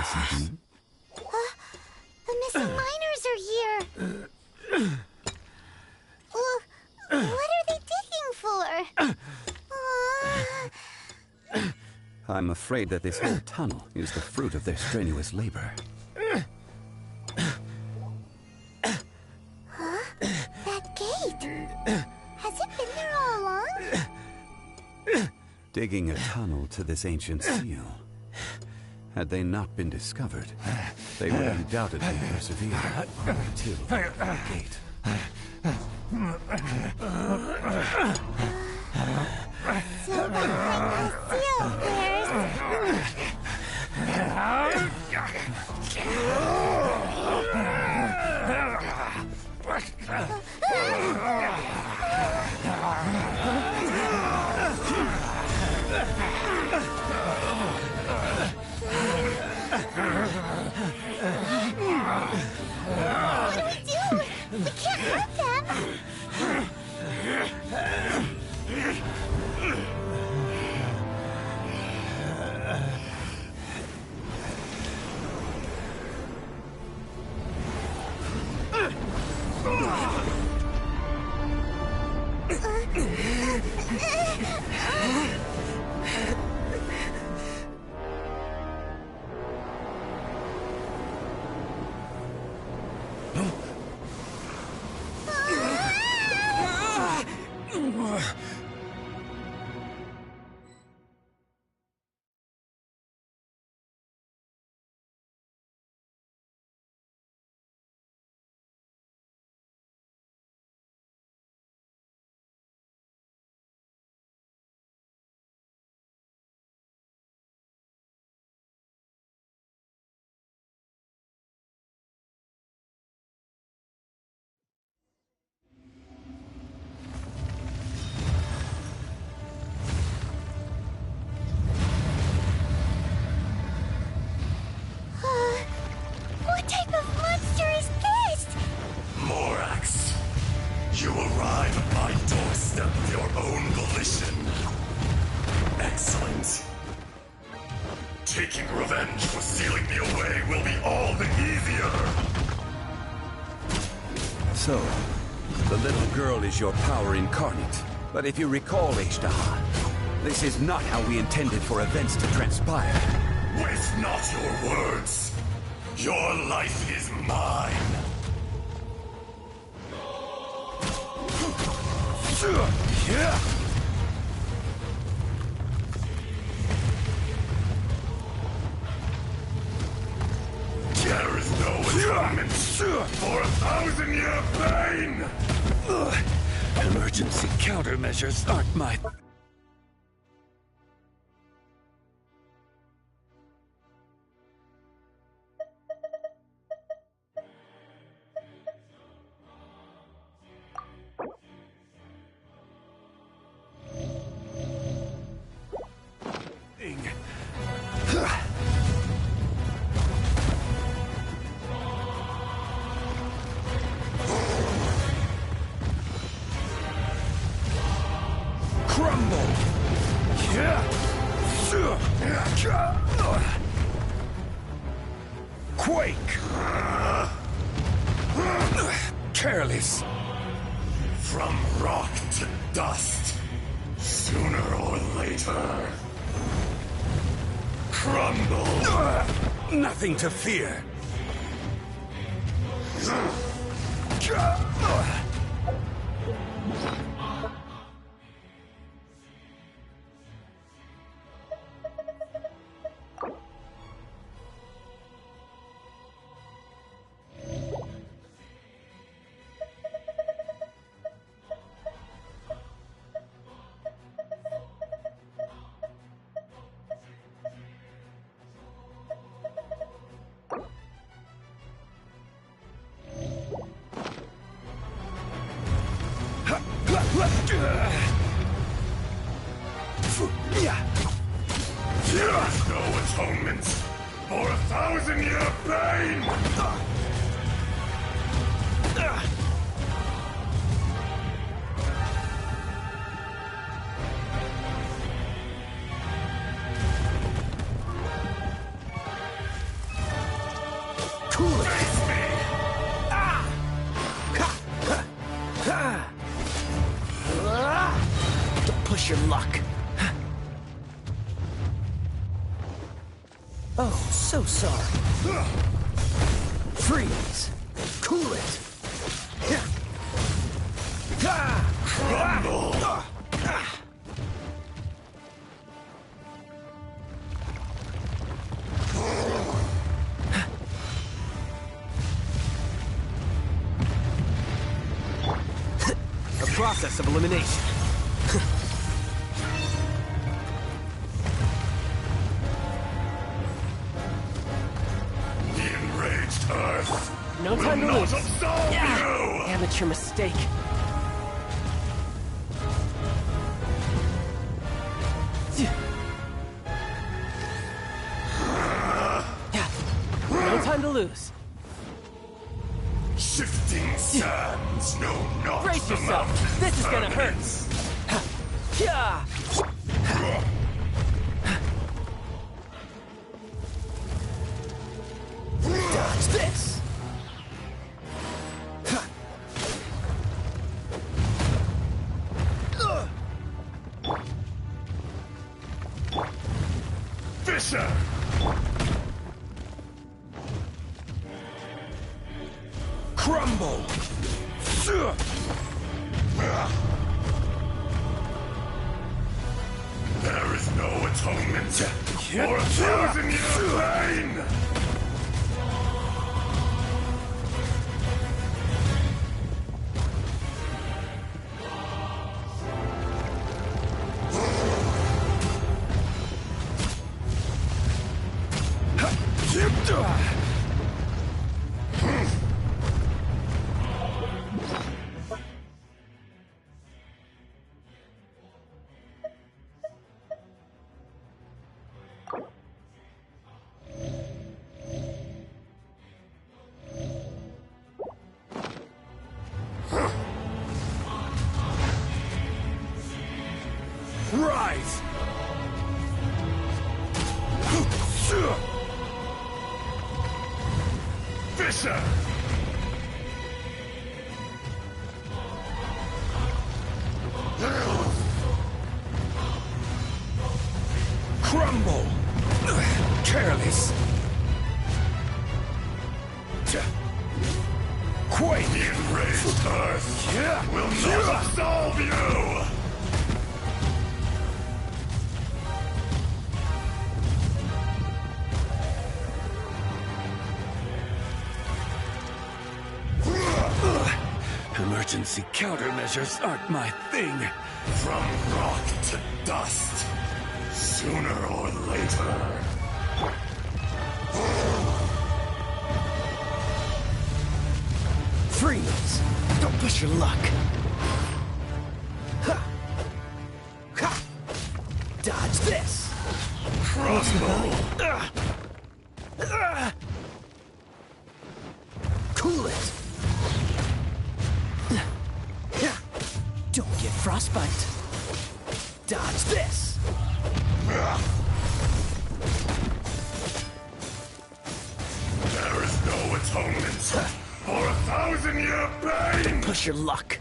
places. The missing miners are here. What are they digging for? I'm afraid that this whole tunnel is the fruit of their strenuous labor. Huh? That gate. Has it been there all along? Digging a tunnel to this ancient seal. Had they not been discovered, they would undoubtedly persevere until the gate. So behind the seal, What do we do? We can't hurt them. What type of monster is this? Morax, you arrive at my doorstep of your own volition. Excellent. Taking revenge for sealing me away will be all the easier. So, the little girl is your power incarnate. But if you recall, Ishtar, this is not how we intended for events to transpire. Waste not your words. Your life is mine. There is no atonement for 1,000-year pain! Emergency countermeasures aren't my... Quake! Careless. From rock to dust, sooner or later. Crumble! Nothing to fear. There is no atonement for 1,000-year pain! Cool it. Crumble. A process of elimination. The enraged Earth No time to will lose. not absolve you! Amateur mistake. No time to lose. Shifting sands know not Brace the yourself. mountain's This is gonna hurt. permanence. Yeah. Dodge this. Fisher! Crumble! There is no atonement for 1,000 years of pain! Rise! Fisher! Crumble! Careless! Quake! The enraged Earth will not absolve you! Emergency countermeasures aren't my thing. From rock to dust, sooner or later. Freeze! Don't push your luck. Ha! Ha! Dodge this. Crumble! Cool it. Don't get frostbite. Dodge this. There is no atonement for 1,000-year pain! Push your luck.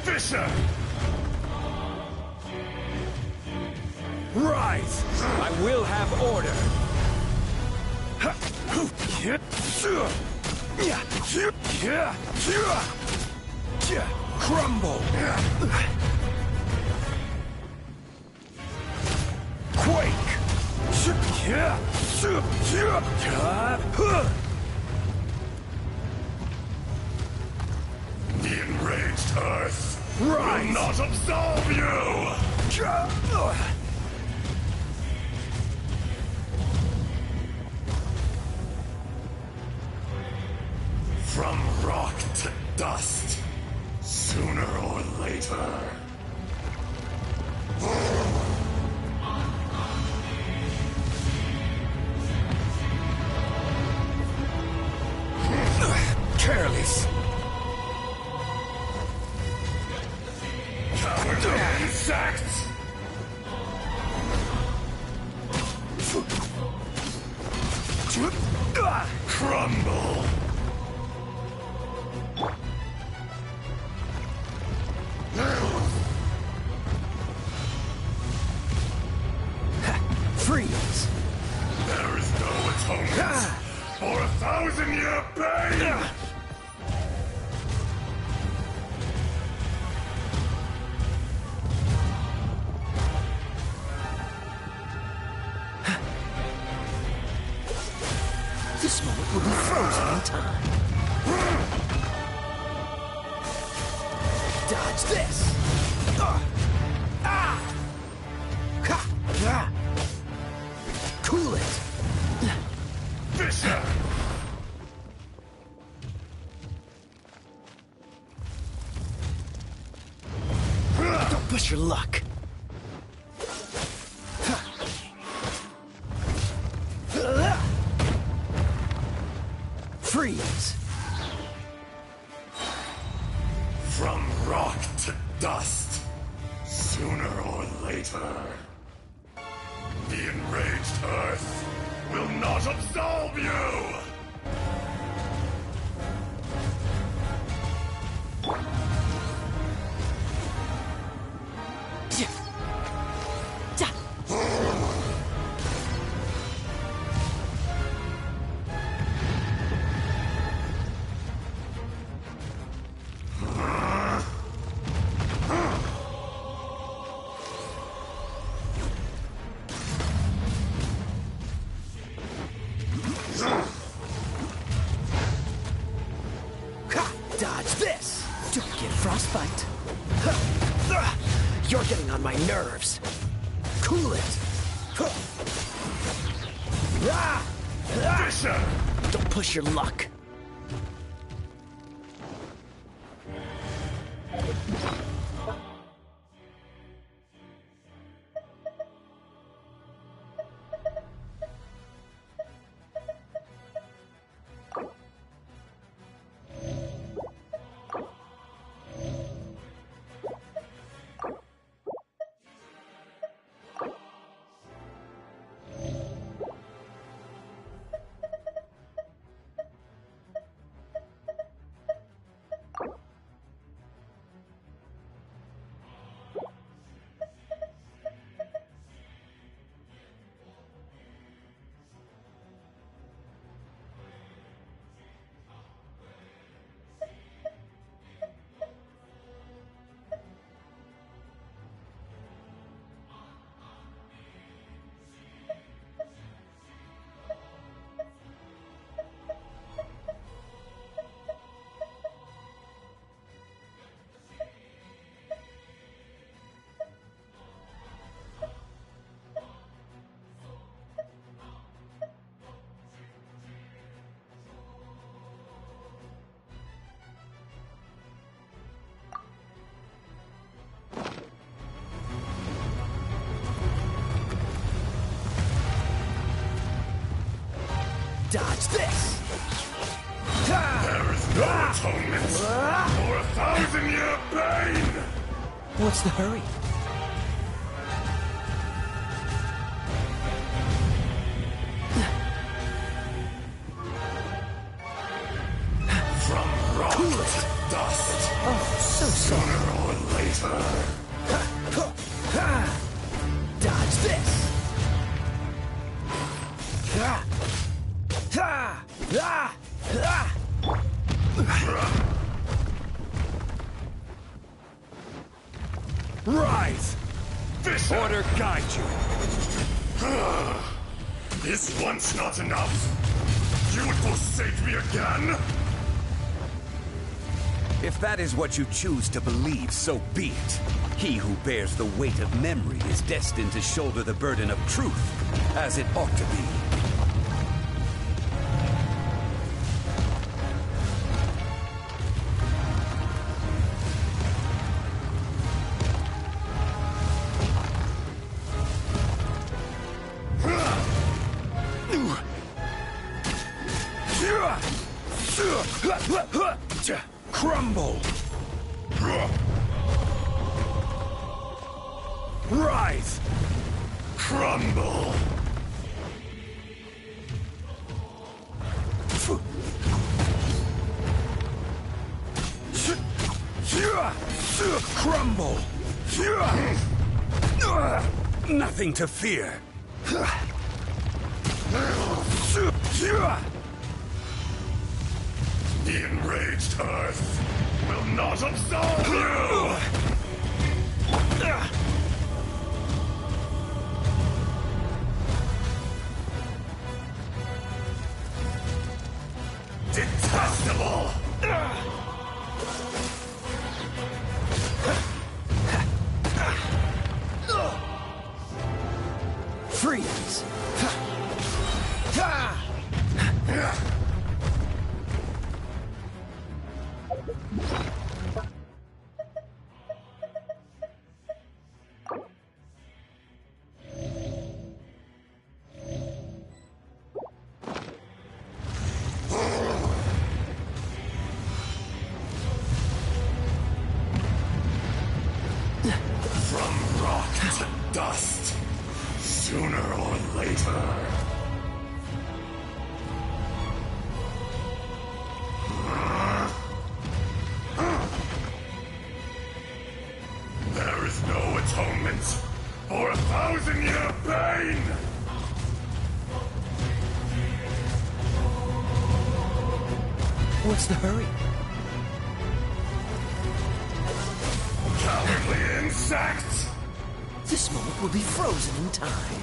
Fisher! Rise! I will have order! Crumble! Quake! The enraged Earth will not absolve you! From rock to dust, sooner or later. Careless. Cowardly insects! Crumble! Freeze. There is no atonement for 1,000-year pain! This moment will be frozen in time. Dodge this. Cool it. Fisher! Don't push your luck. Freeze. From rock to dust, sooner or later. The enraged Earth will not absolve you! Dodge this. Don't get frostbite. You're getting on my nerves. Cool it. Fisher! Don't push your luck. Dodge this. There is no atonement for 1,000-year pain! What's the hurry? From rock to dust, Oh, so sorry. sooner or later. Dodge this. Rise! Fisher! Order guide you. Is once not enough? You would forsake me again? If that is what you choose to believe, so be it. He who bears the weight of memory is destined to shoulder the burden of truth, as it ought to be. Crumble! Rise! Crumble! Crumble! Nothing to fear! The enraged Earth will not absolve you! Detestable! Freeze! From rock to dust, sooner or later. There is no atonement for 1,000-year pain! What's the hurry? Cowardly insect! This moment will be frozen in time.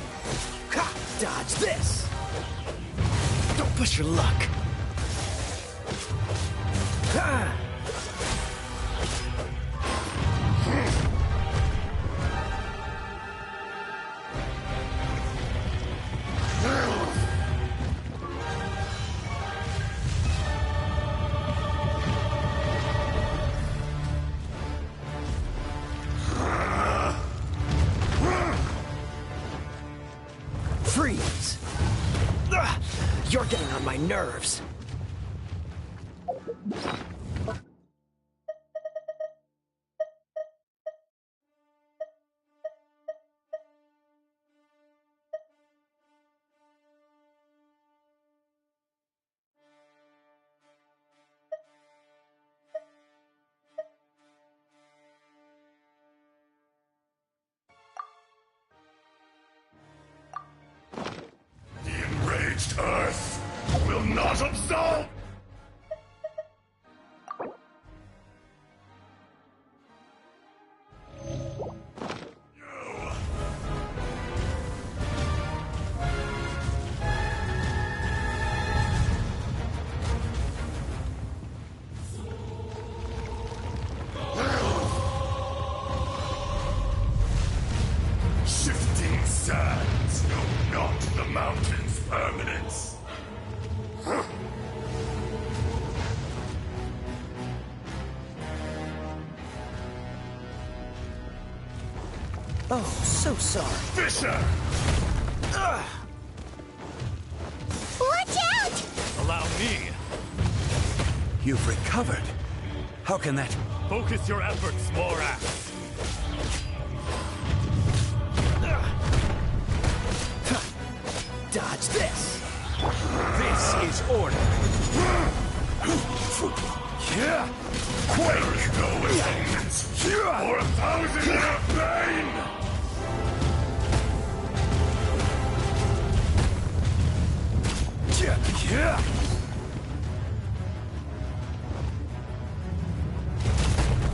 Ha! Dodge this! Don't push your luck. Ha! Freeze! Ugh, you're getting on my nerves. Enraged Earth will not absolve! Shifting sands know not the mountain's permanence. Oh, so sorry. Fisher! Watch out! Allow me! You've recovered. How can that... Focus your efforts, Morax! Dodge this! This is order. There is no atonement for 1,000-year pain!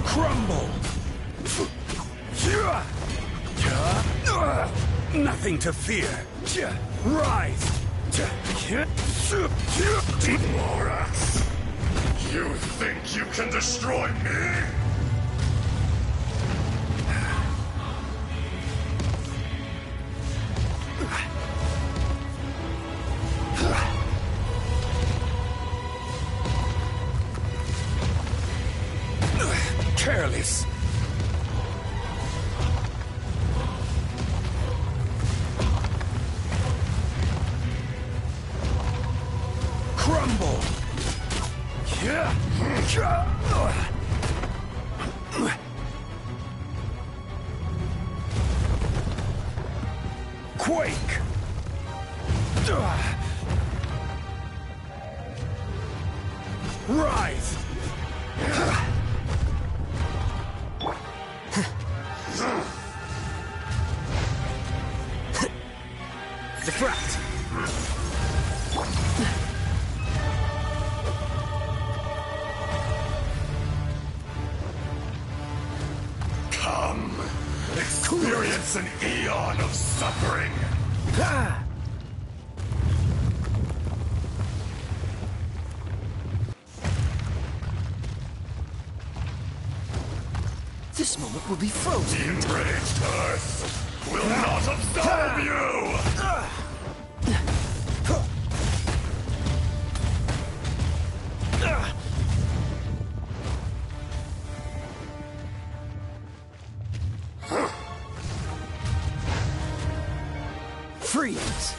Crumble! Nothing to fear. Rise! Morax, You think you can destroy me? Careless. Crumble. Quake. Rise. Deflect. Come, experience an eon of suffering. This moment will be frozen. The enraged Earth will not absolve you! Freeze.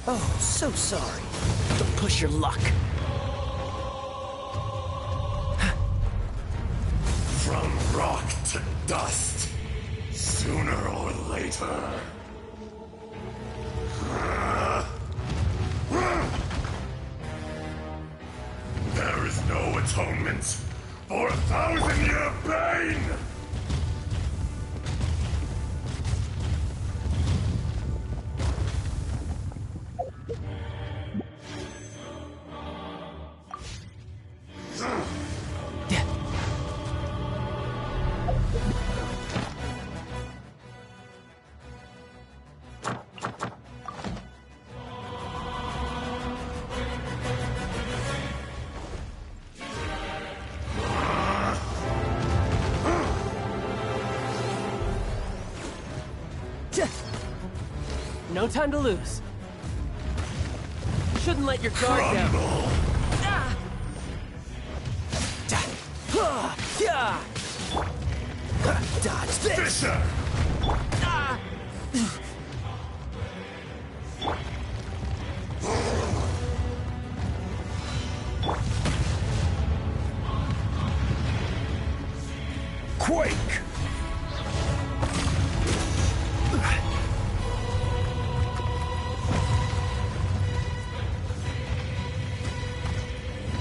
Oh, so sorry. Don't push your luck. From rock to dust, sooner or later. There is no atonement for 1,000-year pain! No time to lose. Shouldn't let your guard down. Dodge this! Fisher! Quake!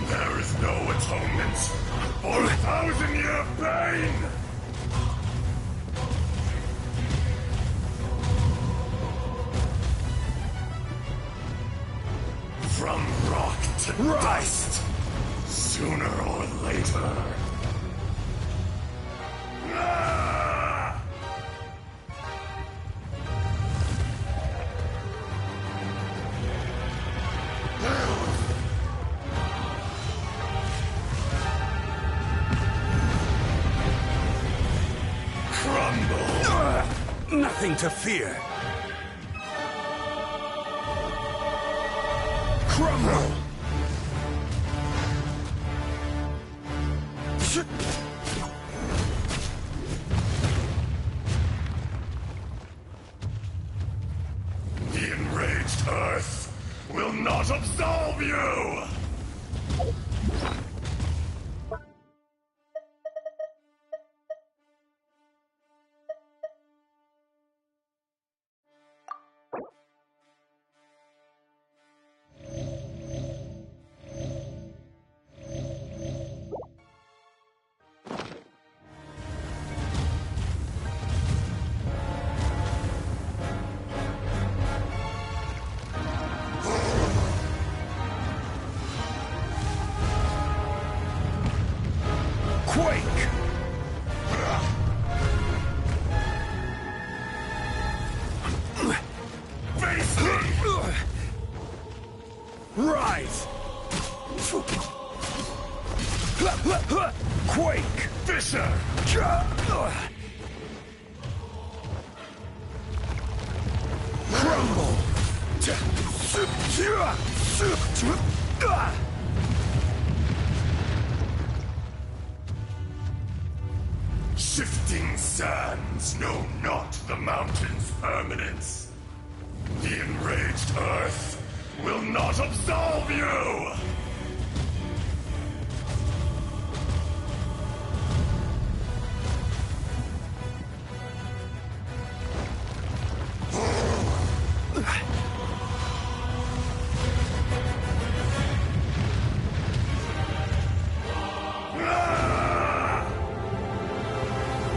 There is no atonement for 1,000-year pain! From rock to dust, sooner or later. Nothing to fear. Crumble. The enraged Earth will not absolve you! Rise! Quake! Fisher! Crumble! Shifting sands know not the mountain's permanence. The enraged earth will not absolve you!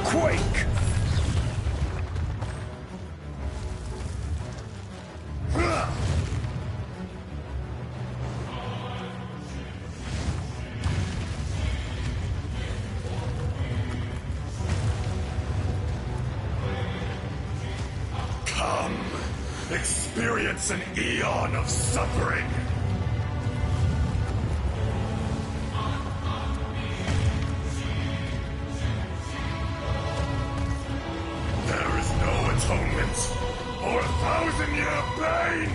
Quake! Come, experience an eon of suffering. There is no atonement for 1,000-year pain!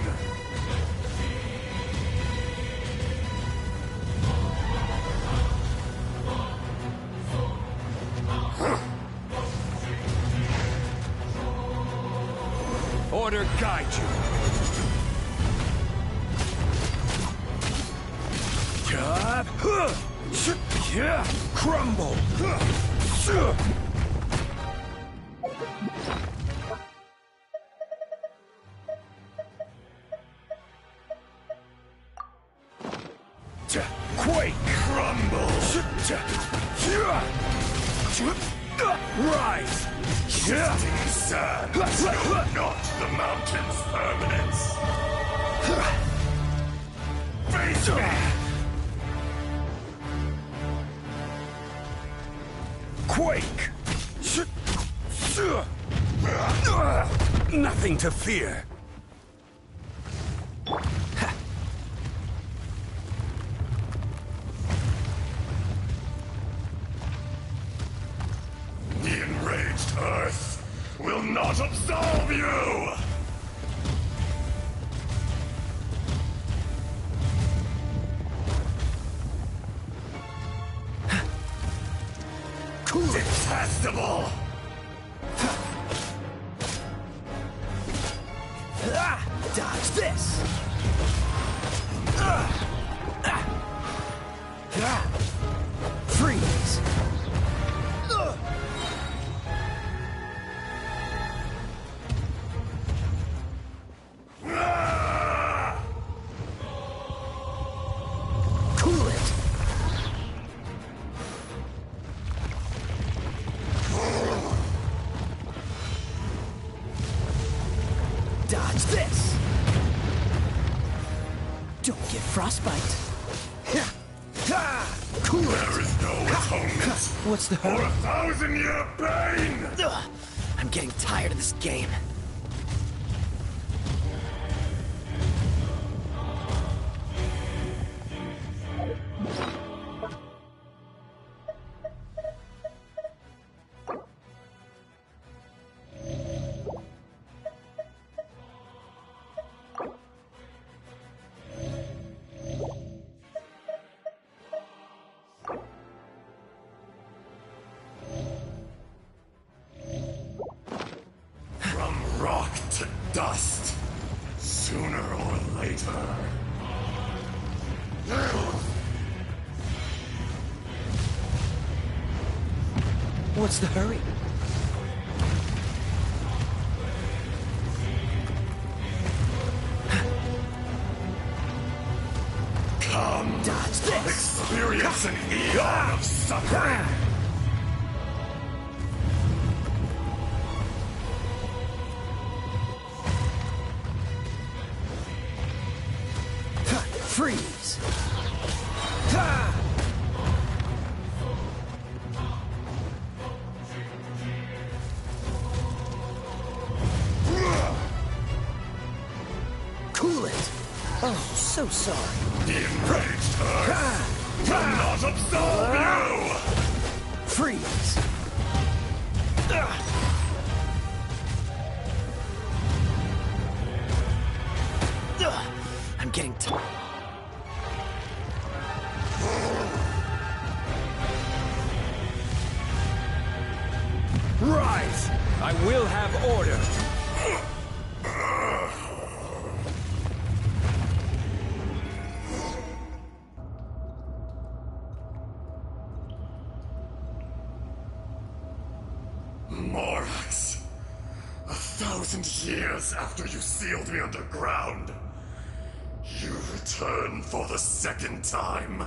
Order guide you. Crumble. Quake. Crumble. Rise. Shifting sands know not the mountain's permanence. Face me! Quake! Nothing to fear. The enraged earth will not absolve you! Detestable! Dodge this! Freeze! Cool it! Dodge this! Don't get frostbite. Cool it. There is no atonement What's the for hurry? 1,000-year pain! Ugh, I'm getting tired of this game. From rock to dust, sooner or later. What's the hurry? Come, Dodge this! experience an eon of suffering. Freeze! Cool it! Oh, so sorry. The enraged Earth will not absolve you! Freeze! I'm getting tired. Rise! I will have order! Morax, 1,000 years after you sealed me underground, you return for the second time.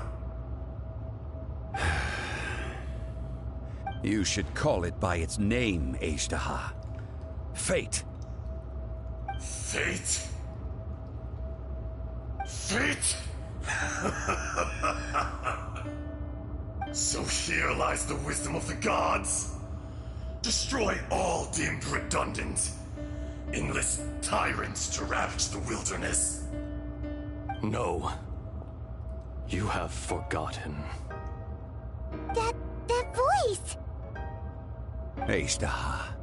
You should call it by its name, Azhdaha. Fate. Fate? Fate? So here lies the wisdom of the gods. Destroy all deemed redundant. Enlist tyrants to ravage the wilderness. No. You have forgotten. That voice! Azhdaha.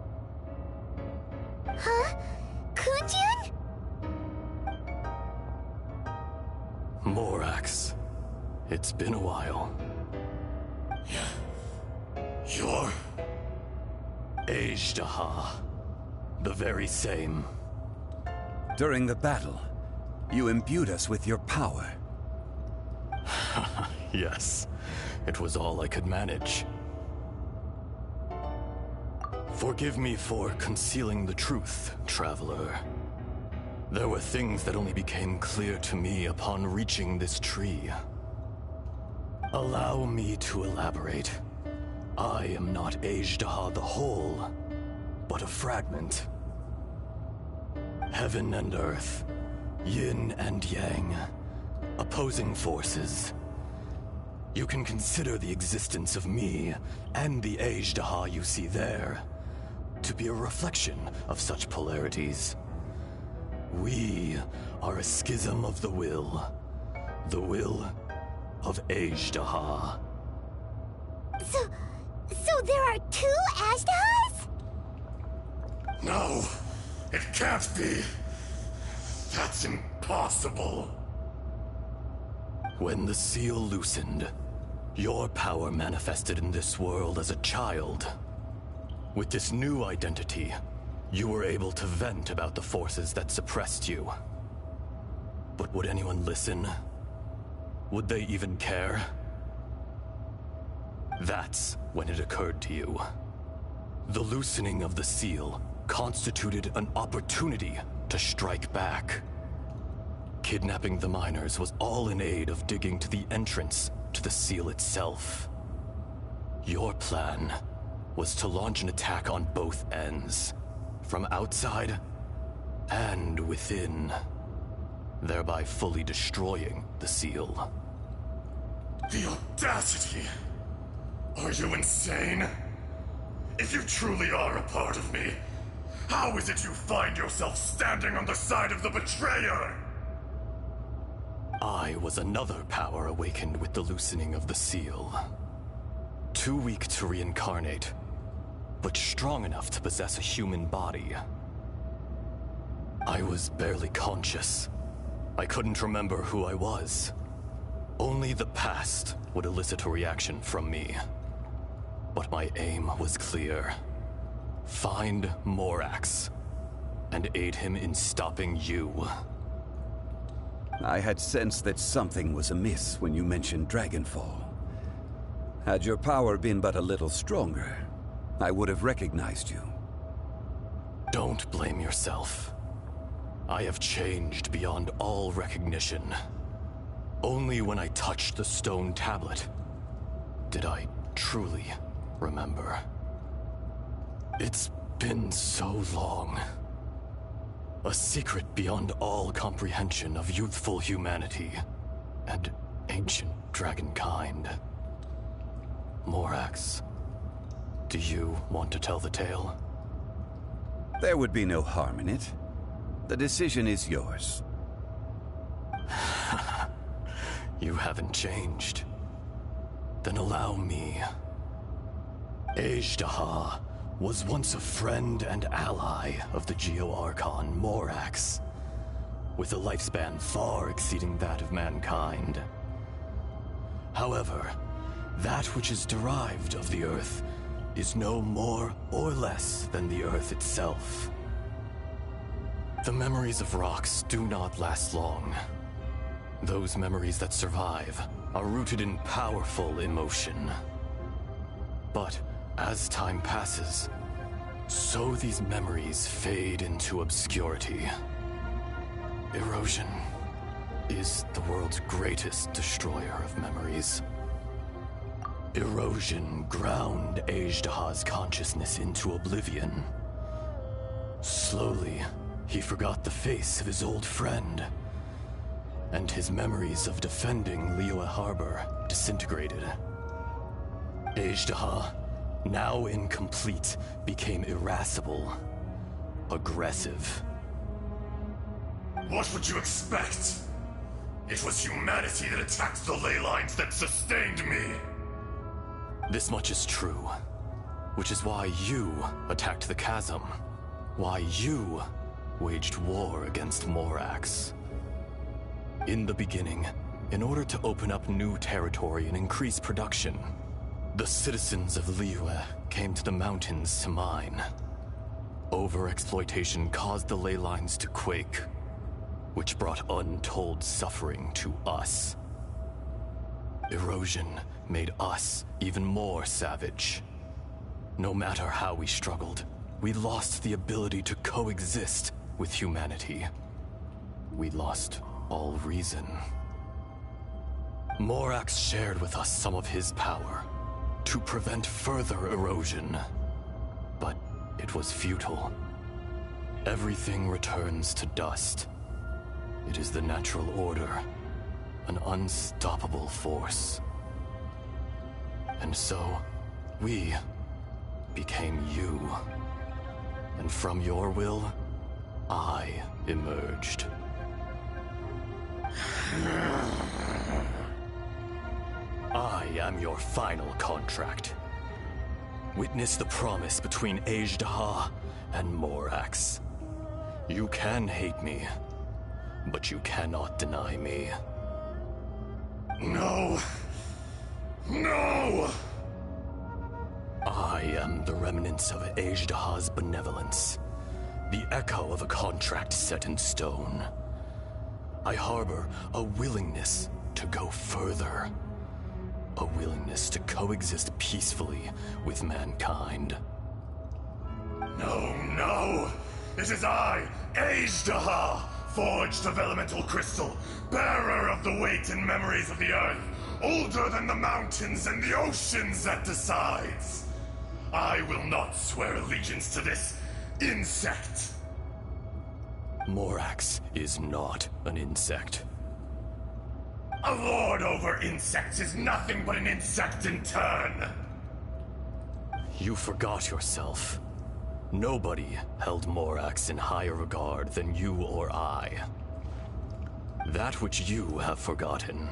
Huh? Kunjun? Morax. It's been a while. You're... Azhdaha. The very same. During the battle, you imbued us with your power. Yes. It was all I could manage. Forgive me for concealing the truth, Traveler. There were things that only became clear to me upon reaching this tree. Allow me to elaborate. I am not Azhdaha the whole, but a fragment. Heaven and earth, yin and yang, opposing forces. You can consider the existence of me and the Azhdaha you see there to be a reflection of such polarities. We are a schism of the will of Azhdaha. So there are two Azhdahas? No, it can't be. That's impossible. When the seal loosened, your power manifested in this world as a child. With this new identity, you were able to vent about the forces that suppressed you. But would anyone listen? Would they even care? That's when it occurred to you. The loosening of the seal constituted an opportunity to strike back. Kidnapping the miners was all in aid of digging to the entrance to the seal itself. Your plan was to launch an attack on both ends, from outside and within, thereby fully destroying the seal. The audacity! Are you insane? If you truly are a part of me, how is it you find yourself standing on the side of the betrayer? I was another power awakened with the loosening of the seal. Too weak to reincarnate, but strong enough to possess a human body. I was barely conscious. I couldn't remember who I was. Only the past would elicit a reaction from me. But my aim was clear. Find Morax, and aid him in stopping you. I had sensed that something was amiss when you mentioned Dragonfall. Had your power been but a little stronger, I would have recognized you. Don't blame yourself. I have changed beyond all recognition. Only when I touched the stone tablet did I truly remember. It's been so long. A secret beyond all comprehension of youthful humanity and ancient dragonkind. Morax, do you want to tell the tale? There would be no harm in it. The decision is yours. You haven't changed. Then allow me. Azhdaha was once a friend and ally of the Geo-Archon Morax, with a lifespan far exceeding that of mankind. However, that which is derived of the Earth is no more or less than the Earth itself. The memories of rocks do not last long. Those memories that survive are rooted in powerful emotion. But as time passes, so these memories fade into obscurity. Erosion is the world's greatest destroyer of memories. Erosion ground Azhdaha's consciousness into oblivion. Slowly, he forgot the face of his old friend, and his memories of defending Liyue Harbor disintegrated. Azhdaha, now incomplete, became irascible, aggressive. What would you expect? It was humanity that attacked the ley lines that sustained me. This much is true, which is why you attacked the chasm, why you waged war against Morax. In the beginning, in order to open up new territory and increase production, the citizens of Liyue came to the mountains to mine. Overexploitation caused the ley lines to quake, which brought untold suffering to us. Erosion made us even more savage. No matter how we struggled, we lost the ability to coexist with humanity. We lost all reason. Morax shared with us some of his power to prevent further erosion, but it was futile. Everything returns to dust. It is the natural order, an unstoppable force. And so, we became you. And from your will, I emerged. I am your final contract. Witness the promise between Azhdaha and Morax. You can hate me, but you cannot deny me. No! No! I am the remnants of Azhdaha's benevolence, the echo of a contract set in stone. I harbor a willingness to go further, a willingness to coexist peacefully with mankind. No, no! It is I, Azhdaha, forged of elemental crystal, bearer of the weight and memories of the earth, older than the mountains and the oceans that decides. I will not swear allegiance to this insect. Morax is not an insect. A lord over insects is nothing but an insect in turn. You forgot yourself. Nobody held Morax in higher regard than you or I. That which you have forgotten,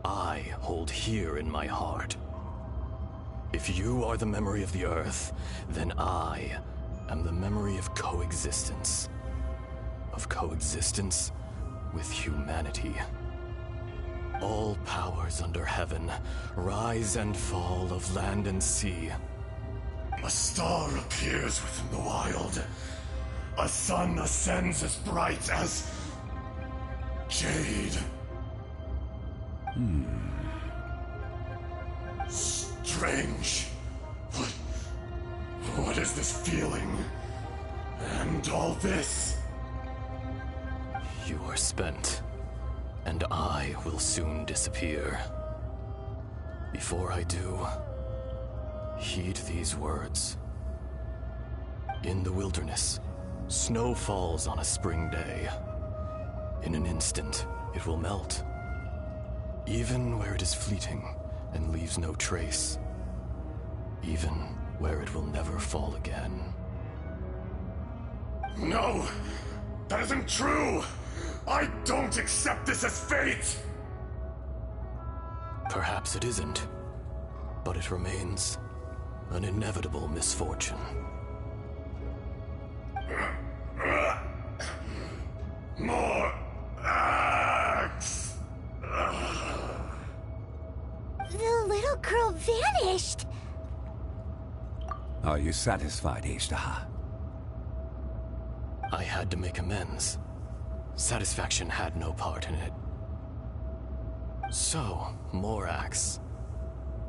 I hold here in my heart. If you are the memory of the Earth, then I am the memory of coexistence. Of coexistence with humanity. All powers under heaven, rise and fall of land and sea. A star appears within the wild. A sun ascends as bright as jade. Strange. What is this feeling? And all this? You are spent, and I will soon disappear. Before I do, heed these words. In the wilderness, snow falls on a spring day. In an instant, it will melt. Even where it is fleeting and leaves no trace. Even where it will never fall again. No! That isn't true! I don't accept this as fate! Perhaps it isn't, but it remains an inevitable misfortune. More axe! The little girl vanished! Are you satisfied, Ishtaha? I had to make amends. Satisfaction had no part in it. So, Morax,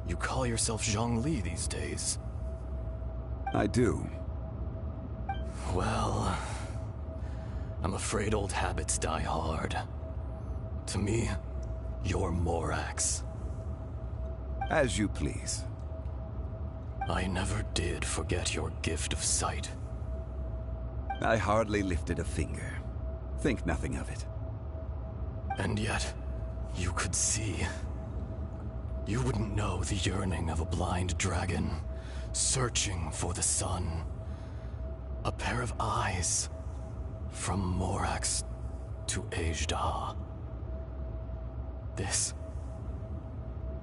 you call yourself Zhongli these days? I do. Well, I'm afraid old habits die hard. To me, you're Morax. As you please. I never did forget your gift of sight. I hardly lifted a finger. Think nothing of it. And yet, you could see. You wouldn't know the yearning of a blind dragon, searching for the sun. A pair of eyes, from Morax to Ejdah. This.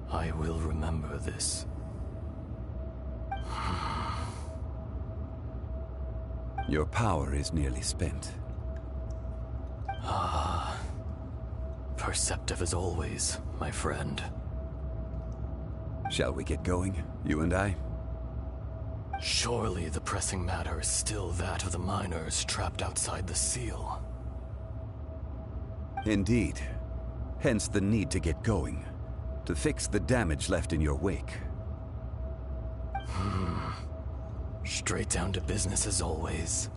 I will remember this. Your power is nearly spent. Ah. Perceptive as always, my friend. Shall we get going, you and I? Surely the pressing matter is still that of the miners trapped outside the seal. Indeed. Hence the need to get going. To fix the damage left in your wake. Straight down to business as always.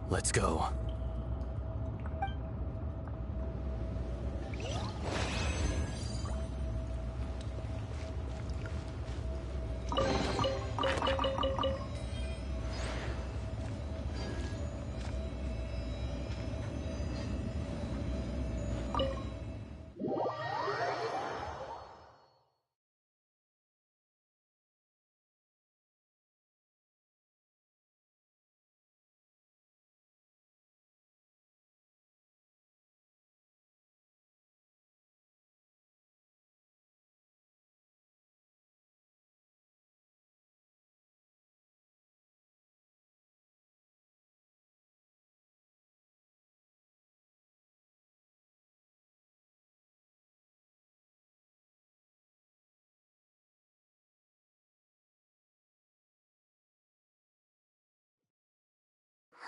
Let's go.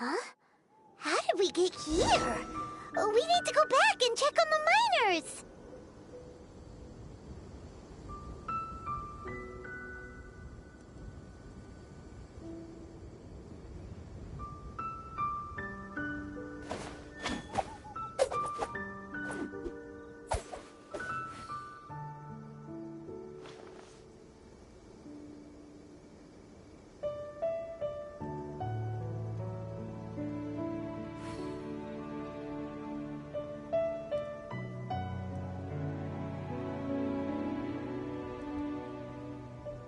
Huh? How did we get here? We need to go back and check on the miners!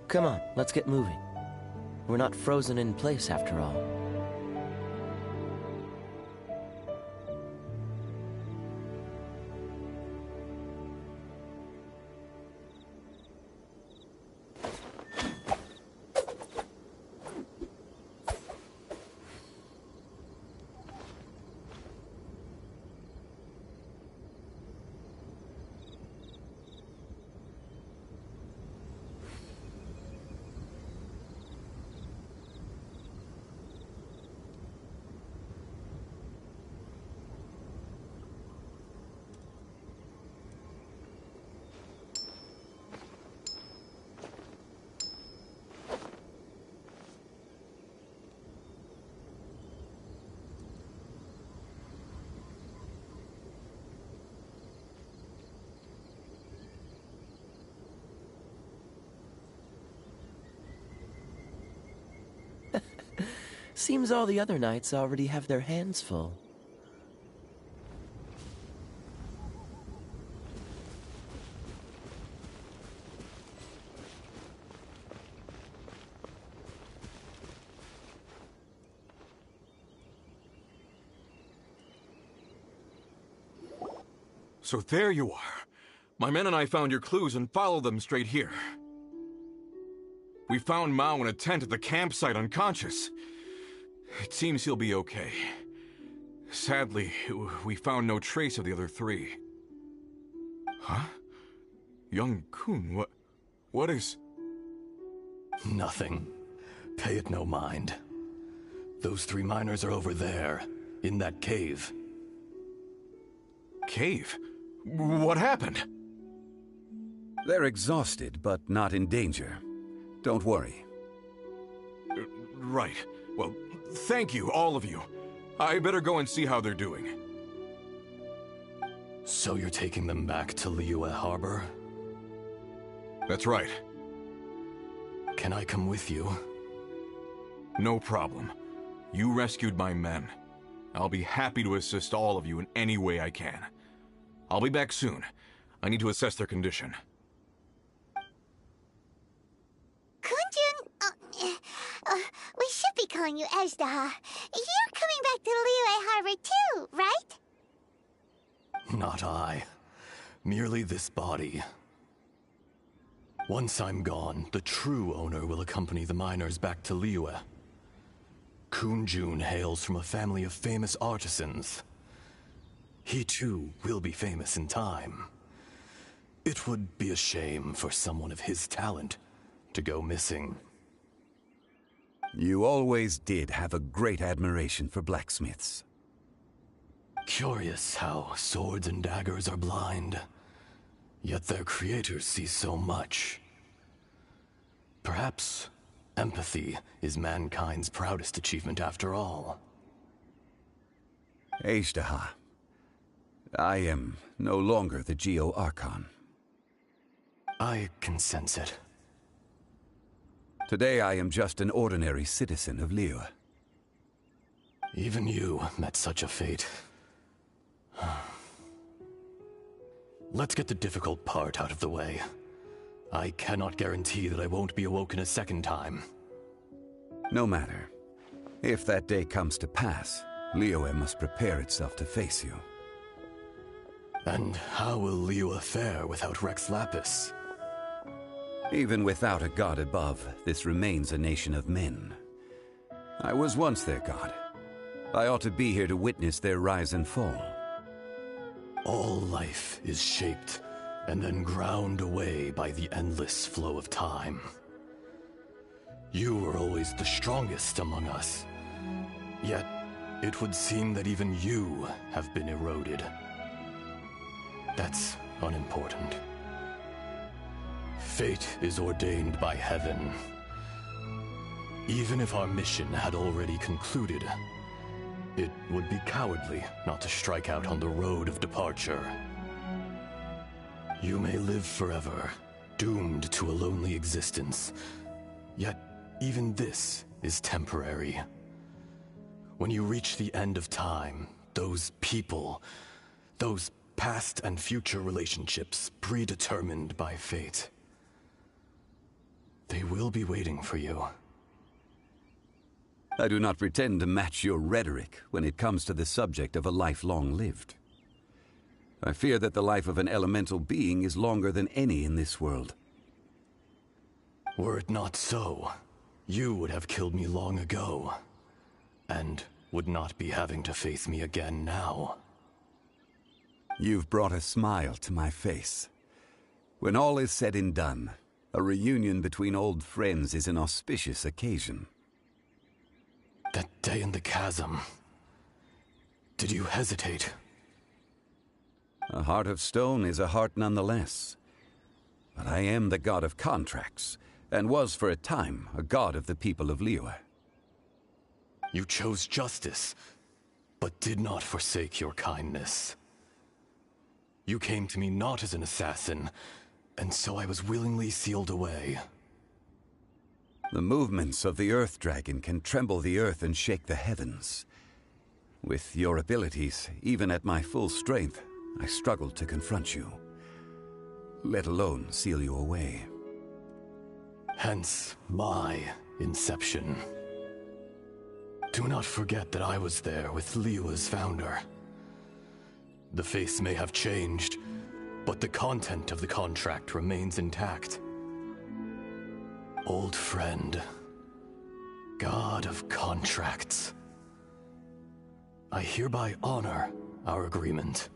Come on, let's get moving. We're not frozen in place after all. Seems all the other knights already have their hands full. So there you are. My men and I found your clues and followed them straight here. We found Mao in a tent at the campsite unconscious. It seems he'll be okay. Sadly, we found no trace of the other three. Huh? Young Kun, what is... Nothing. Pay it no mind. Those 3 miners are over there, in that cave. Cave? What happened? They're exhausted, but not in danger. Don't worry. Right. Well, thank you, all of you. I better go and see how they're doing. So you're taking them back to Liyue Harbor? That's right. Can I come with you? No problem. You rescued my men. I'll be happy to assist all of you in any way I can. I'll be back soon. I need to assess their condition. Kunjun, we should be calling you Ezda. You're coming back to Liyue Harbor too, right? Not I. Merely this body. Once I'm gone, the true owner will accompany the miners back to Liyue. Kunjun hails from a family of famous artisans. He too will be famous in time. It would be a shame for someone of his talent to go missing. You always did have a great admiration for blacksmiths. Curious how swords and daggers are blind, yet their creators see so much. Perhaps empathy is mankind's proudest achievement after all. Ezda, I am no longer the Geo-Archon. I can sense it. Today I am just an ordinary citizen of Liyue. Even you met such a fate. Let's get the difficult part out of the way. I cannot guarantee that I won't be awoken a second time. No matter. If that day comes to pass, Liyue must prepare itself to face you. And how will Liyue fare without Rex Lapis? Even without a god above, this remains a nation of men. I was once their god. I ought to be here to witness their rise and fall. All life is shaped and then ground away by the endless flow of time. You were always the strongest among us. Yet, it would seem that even you have been eroded. That's unimportant. Fate is ordained by heaven. Even if our mission had already concluded, it would be cowardly not to strike out on the road of departure. You may live forever, doomed to a lonely existence. Yet, even this is temporary. When you reach the end of time, those people, those past and future relationships predetermined by fate, they will be waiting for you. I do not pretend to match your rhetoric when it comes to the subject of a life long lived. I fear that the life of an elemental being is longer than any in this world. Were it not so, you would have killed me long ago, and would not be having to face me again now. You've brought a smile to my face. When all is said and done, a reunion between old friends is an auspicious occasion. That day in the chasm, did you hesitate? A heart of stone is a heart nonetheless. But I am the god of contracts, and was for a time a god of the people of Liyue. You chose justice, but did not forsake your kindness. You came to me not as an assassin, and so I was willingly sealed away. The movements of the Earth Dragon can tremble the earth and shake the heavens. With your abilities, even at my full strength, I struggled to confront you, let alone seal you away. Hence my inception. Do not forget that I was there with Liyue's founder. The face may have changed, but the content of the contract remains intact. Old friend, God of contracts, I hereby honor our agreement.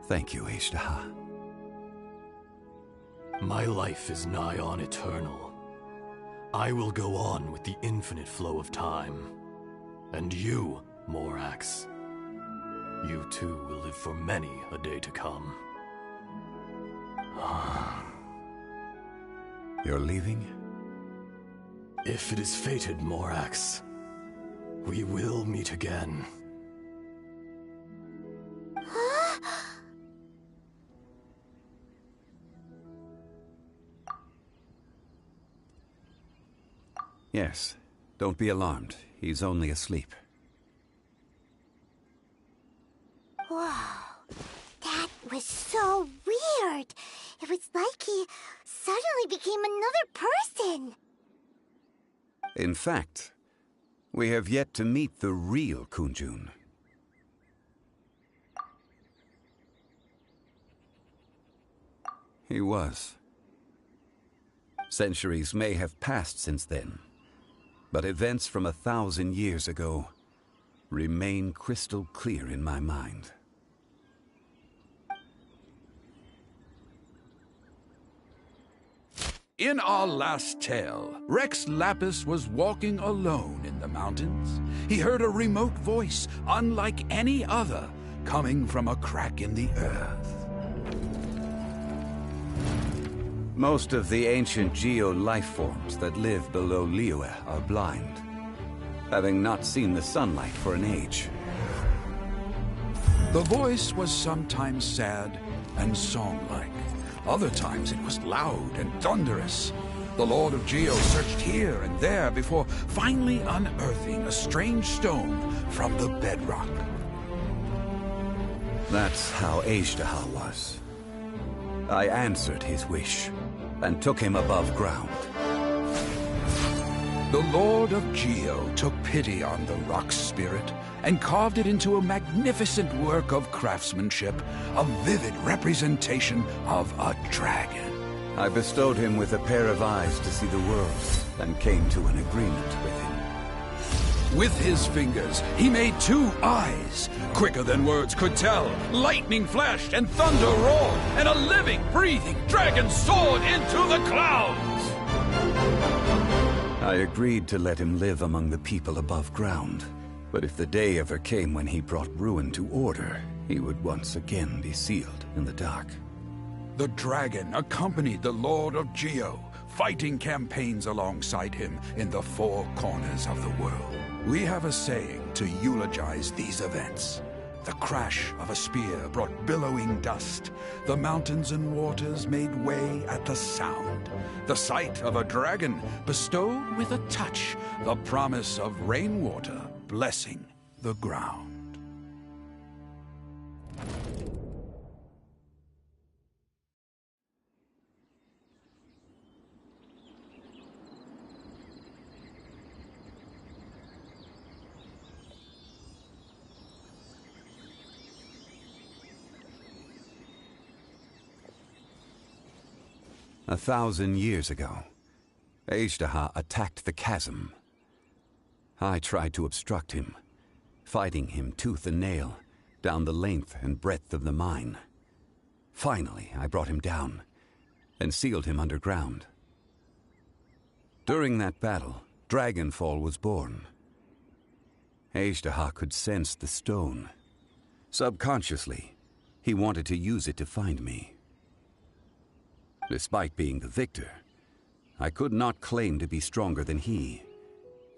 Thank you, Ishtaha. My life is nigh on eternal. I will go on with the infinite flow of time. And you, Morax, you too will live for many a day to come. You're leaving? If it is fated, Morax, we will meet again. Yes. Don't be alarmed. He's only asleep. Whoa. That was so weird. It was like he suddenly became another person. In fact, we have yet to meet the real Kunjun. He was. Centuries may have passed since then, but events from 1,000 years ago remain crystal clear in my mind. In our last tale, Rex Lapis was walking alone in the mountains. He heard a remote voice, unlike any other, coming from a crack in the earth. Most of the ancient geo-life forms that live below Liyue are blind, having not seen the sunlight for an age. The voice was sometimes sad and song-like. Other times it was loud and thunderous. The Lord of Geo searched here and there before finally unearthing a strange stone from the bedrock. That's how Ishtaha was. I answered his wish and took him above ground. The Lord of Geo took pity on the rock spirit and carved it into a magnificent work of craftsmanship, a vivid representation of a dragon. I bestowed him with a pair of eyes to see the world and came to an agreement with him. With his fingers, he made 2 eyes. Quicker than words could tell, lightning flashed and thunder roared, and a living, breathing dragon soared into the clouds. I agreed to let him live among the people above ground. But if the day ever came when he brought ruin to order, he would once again be sealed in the dark. The dragon accompanied the Lord of Geo, fighting campaigns alongside him in the 4 corners of the world. We have a saying to eulogize these events. The crash of a spear brought billowing dust. The mountains and waters made way at the sound. The sight of a dragon bestowed with a touch the promise of rainwater blessing the ground. A 1,000 years ago, Ishtaha attacked the chasm. I tried to obstruct him, fighting him tooth and nail down the length and breadth of the mine. Finally, I brought him down and sealed him underground. During that battle, Dragonfall was born. Ishtaha could sense the stone. Subconsciously, he wanted to use it to find me. Despite being the victor, I could not claim to be stronger than he.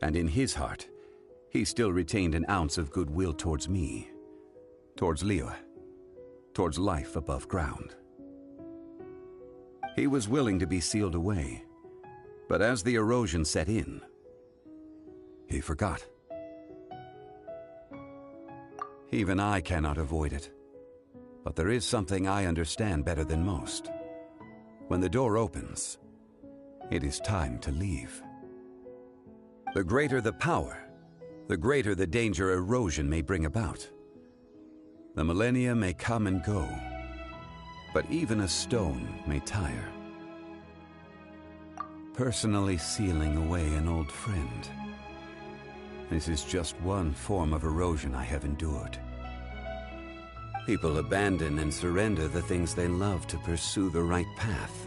And in his heart, he still retained an ounce of goodwill towards me, towards Liyue, towards life above ground. He was willing to be sealed away, but as the erosion set in, he forgot. Even I cannot avoid it, but there is something I understand better than most. When the door opens, it is time to leave. The greater the power, the greater the danger erosion may bring about. The millennia may come and go, but even a stone may tire. Personally sealing away an old friend. This is just one form of erosion I have endured. People abandon and surrender the things they love to pursue the right path.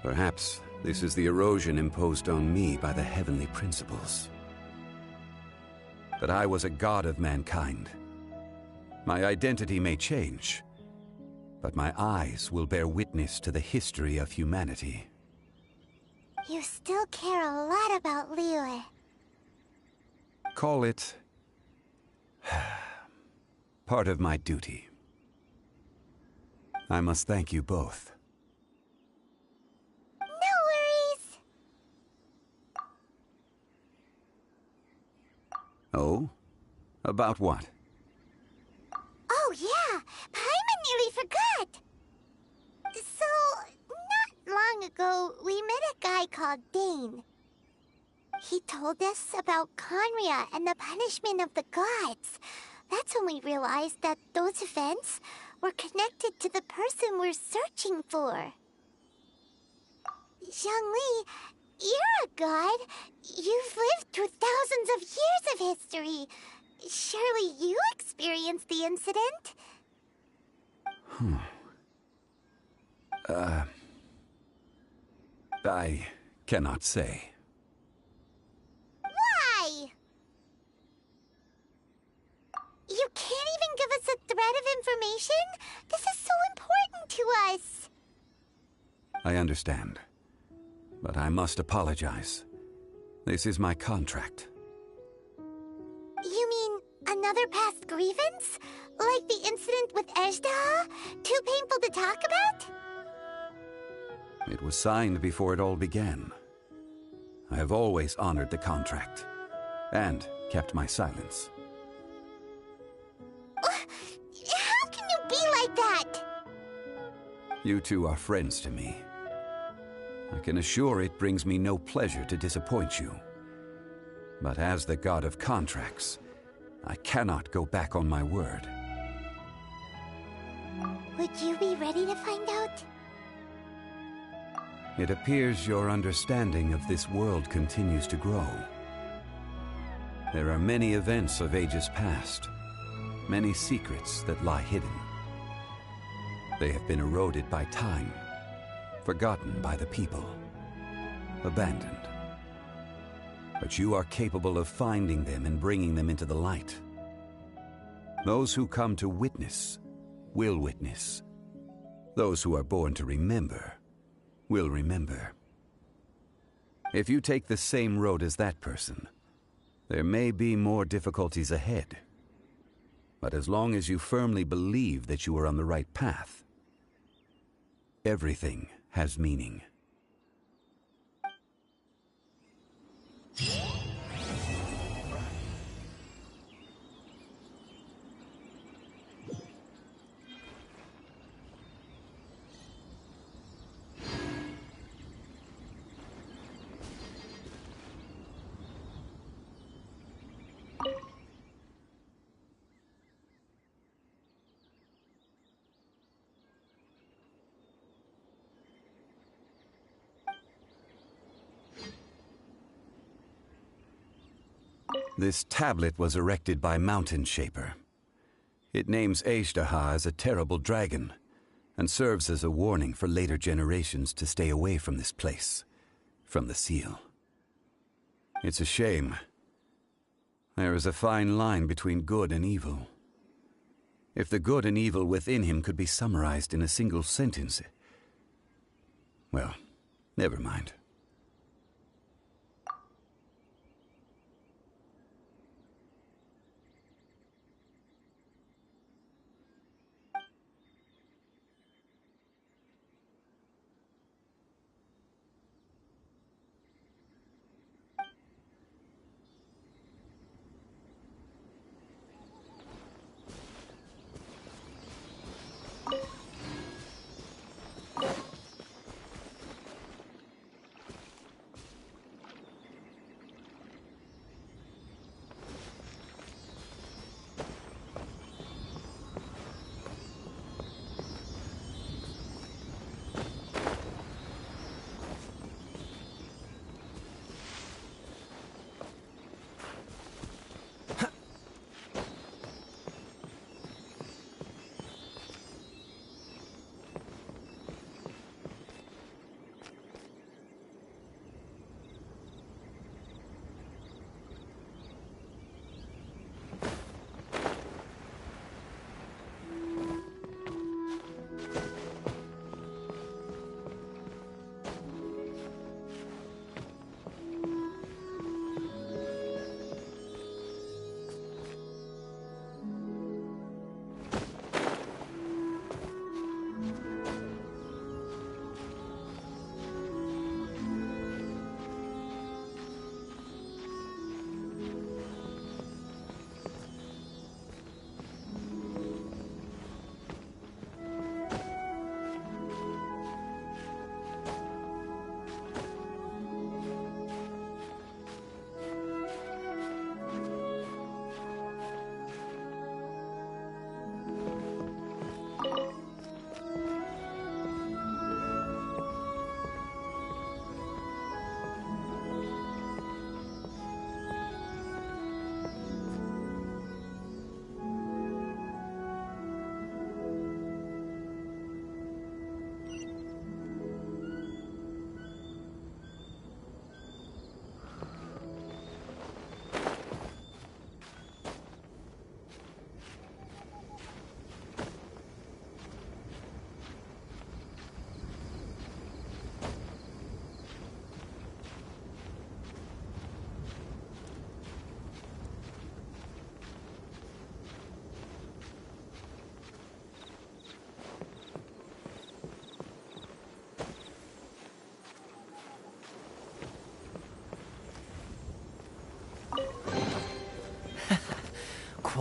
Perhaps this is the erosion imposed on me by the heavenly principles. But I was a god of mankind. My identity may change, but my eyes will bear witness to the history of humanity. You still care a lot about Liyue. Call it part of my duty. I must thank you both. No worries. Oh? About what? Oh yeah, Paimon nearly forgot. So, not long ago, we met a guy called Dane. He told us about Conria and the punishment of the gods. That's when we realized that those events were connected to the person we're searching for. Zhongli, you're a god. You've lived through thousands of years of history. Surely you experienced the incident? I cannot say. Why? You can't even give us a thread of information? This is so important to us. I understand. But I must apologize. This is my contract. You mean another past grievance? Like the incident with Ejda? Too painful to talk about? It was signed before it all began. I have always honored the contract, and kept my silence. How can you be like that? You two are friends to me. I can assure it brings me no pleasure to disappoint you. But as the god of contracts, I cannot go back on my word. Would you be ready to find out? It appears your understanding of this world continues to grow. There are many events of ages past, many secrets that lie hidden. They have been eroded by time, forgotten by the people, abandoned. But you are capable of finding them and bringing them into the light. Those who come to witness will witness. Those who are born to remember will remember. If you take the same road as that person, there may be more difficulties ahead. But as long as you firmly believe that you are on the right path, everything has meaning. This tablet was erected by Mountain Shaper. It names Ejdaha as a terrible dragon, and serves as a warning for later generations to stay away from this place, from the seal. It's a shame. There is a fine line between good and evil. If the good and evil within him could be summarized in a single sentence... Well, never mind.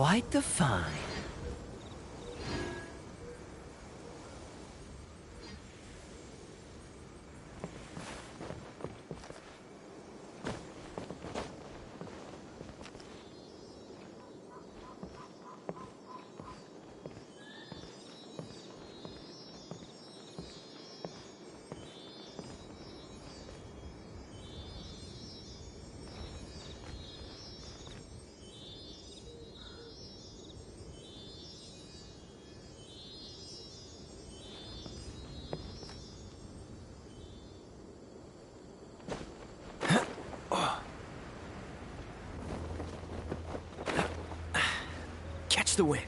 quite the find. Catch the wind.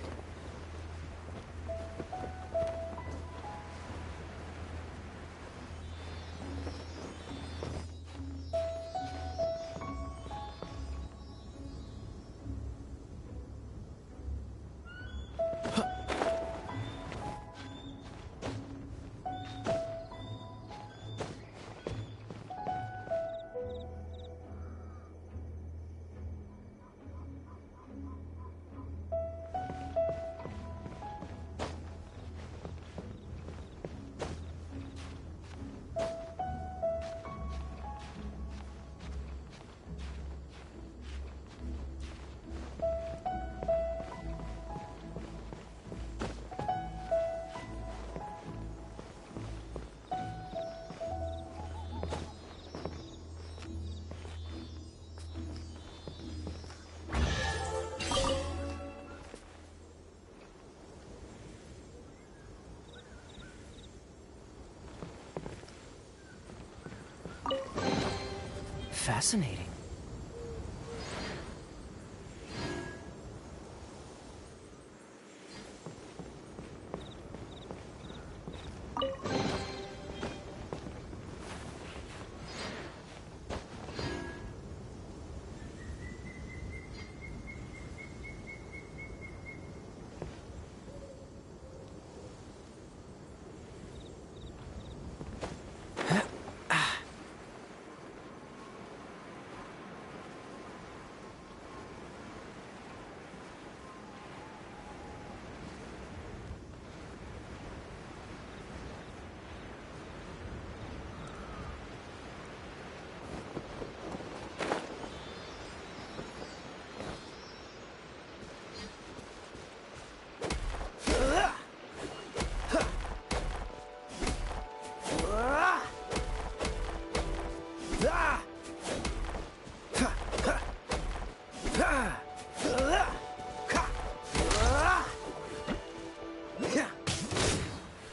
Fascinating.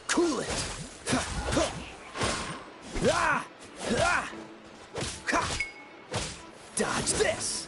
Cool it. Dodge this.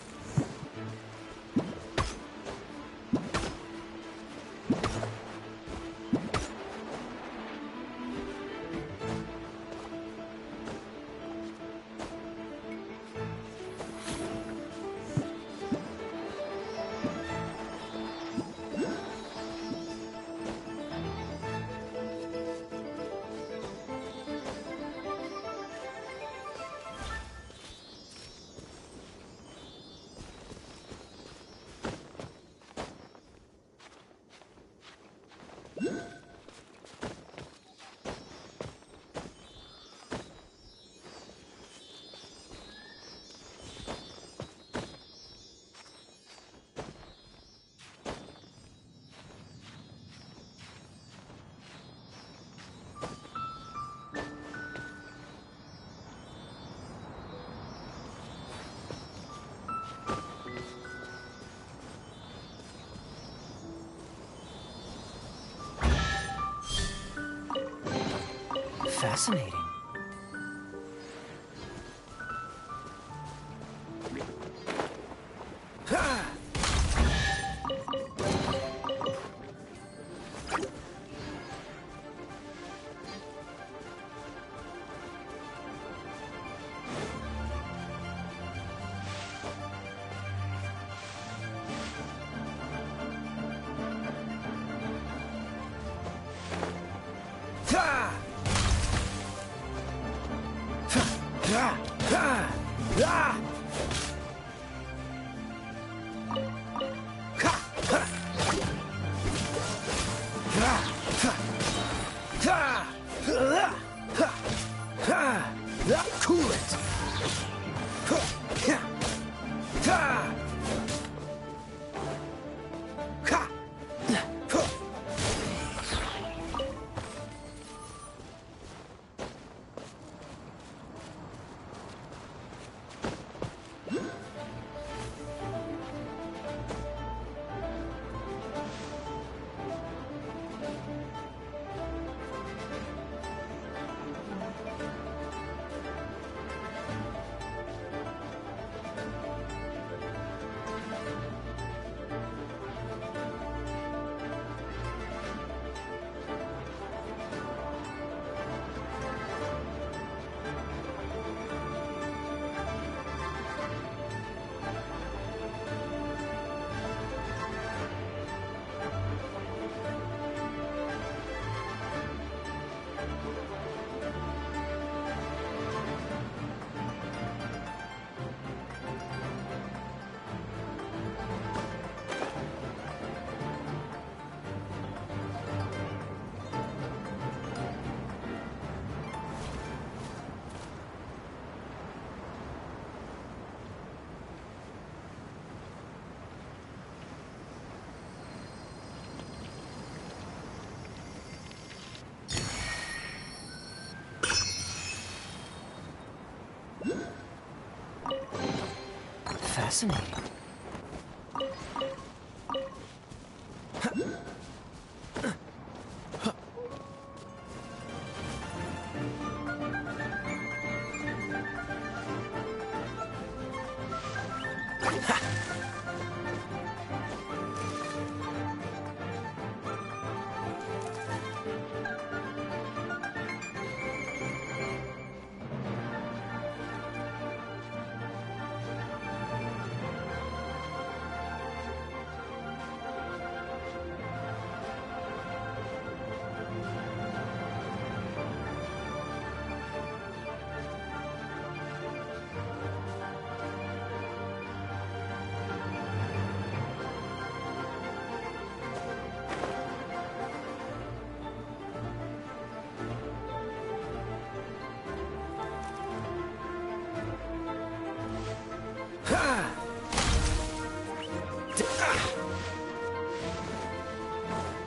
Fascinating. Cool it! Fascinating.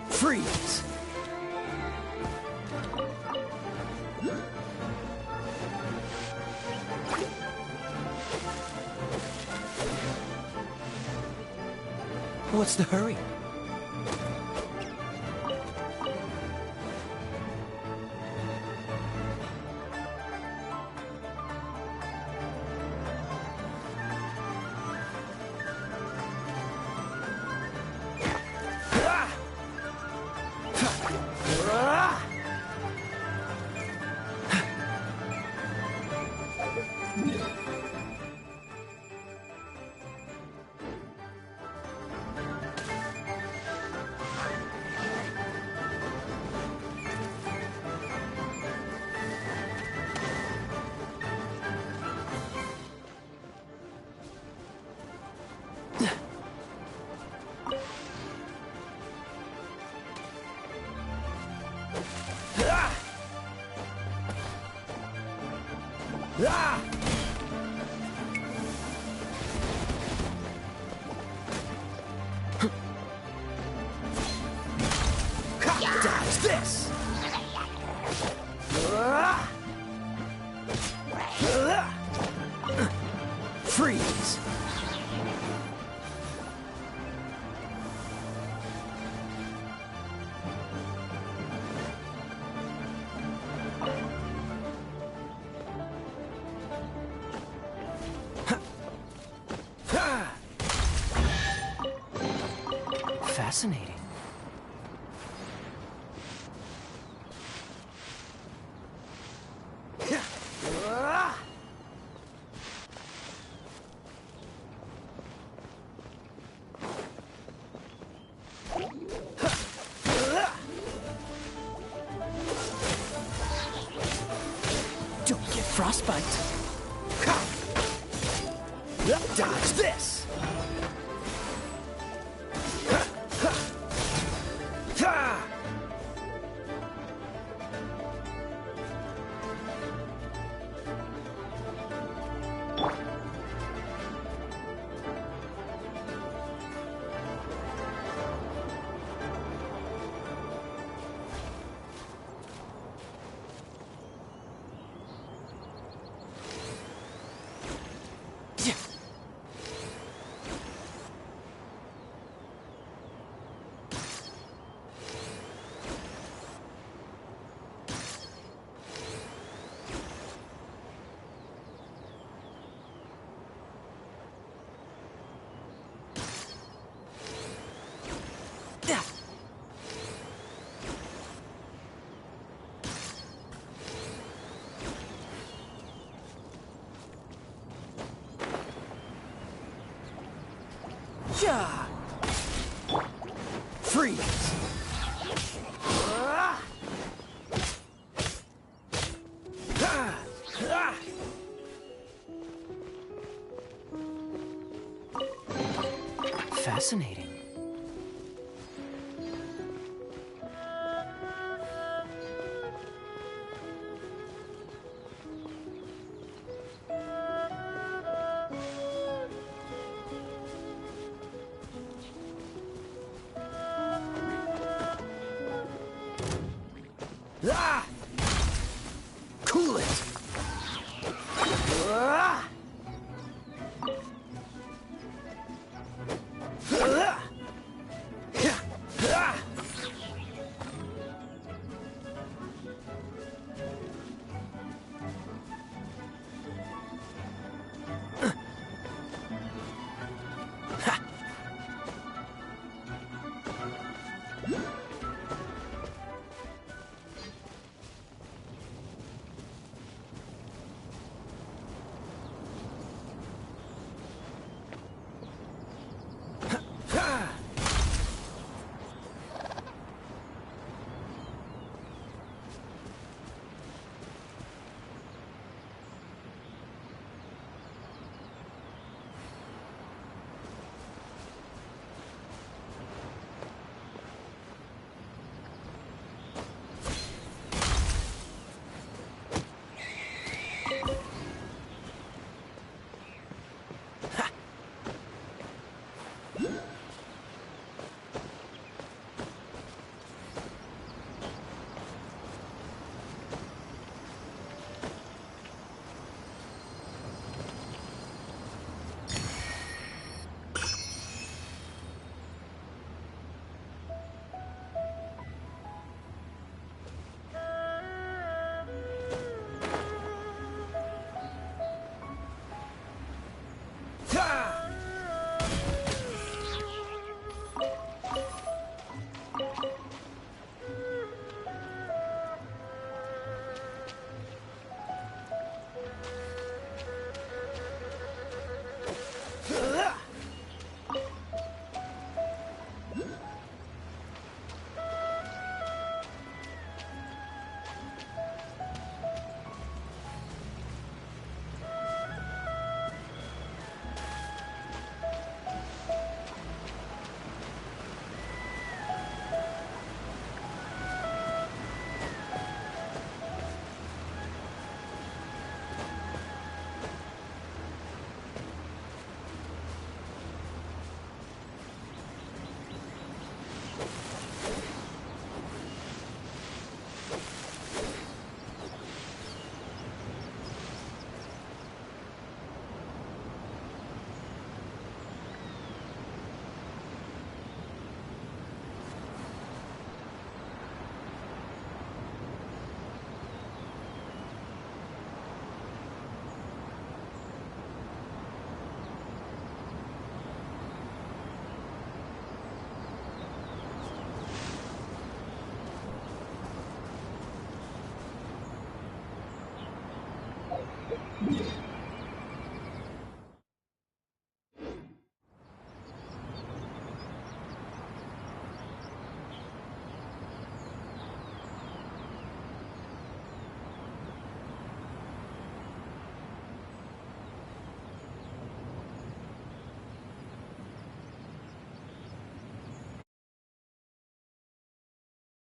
Freeze! What's the hurry? Dodge this! Freeze! Fascinating. Don't get frostbite. Dodge this. Ja! Freeze! Fascinating. Ah!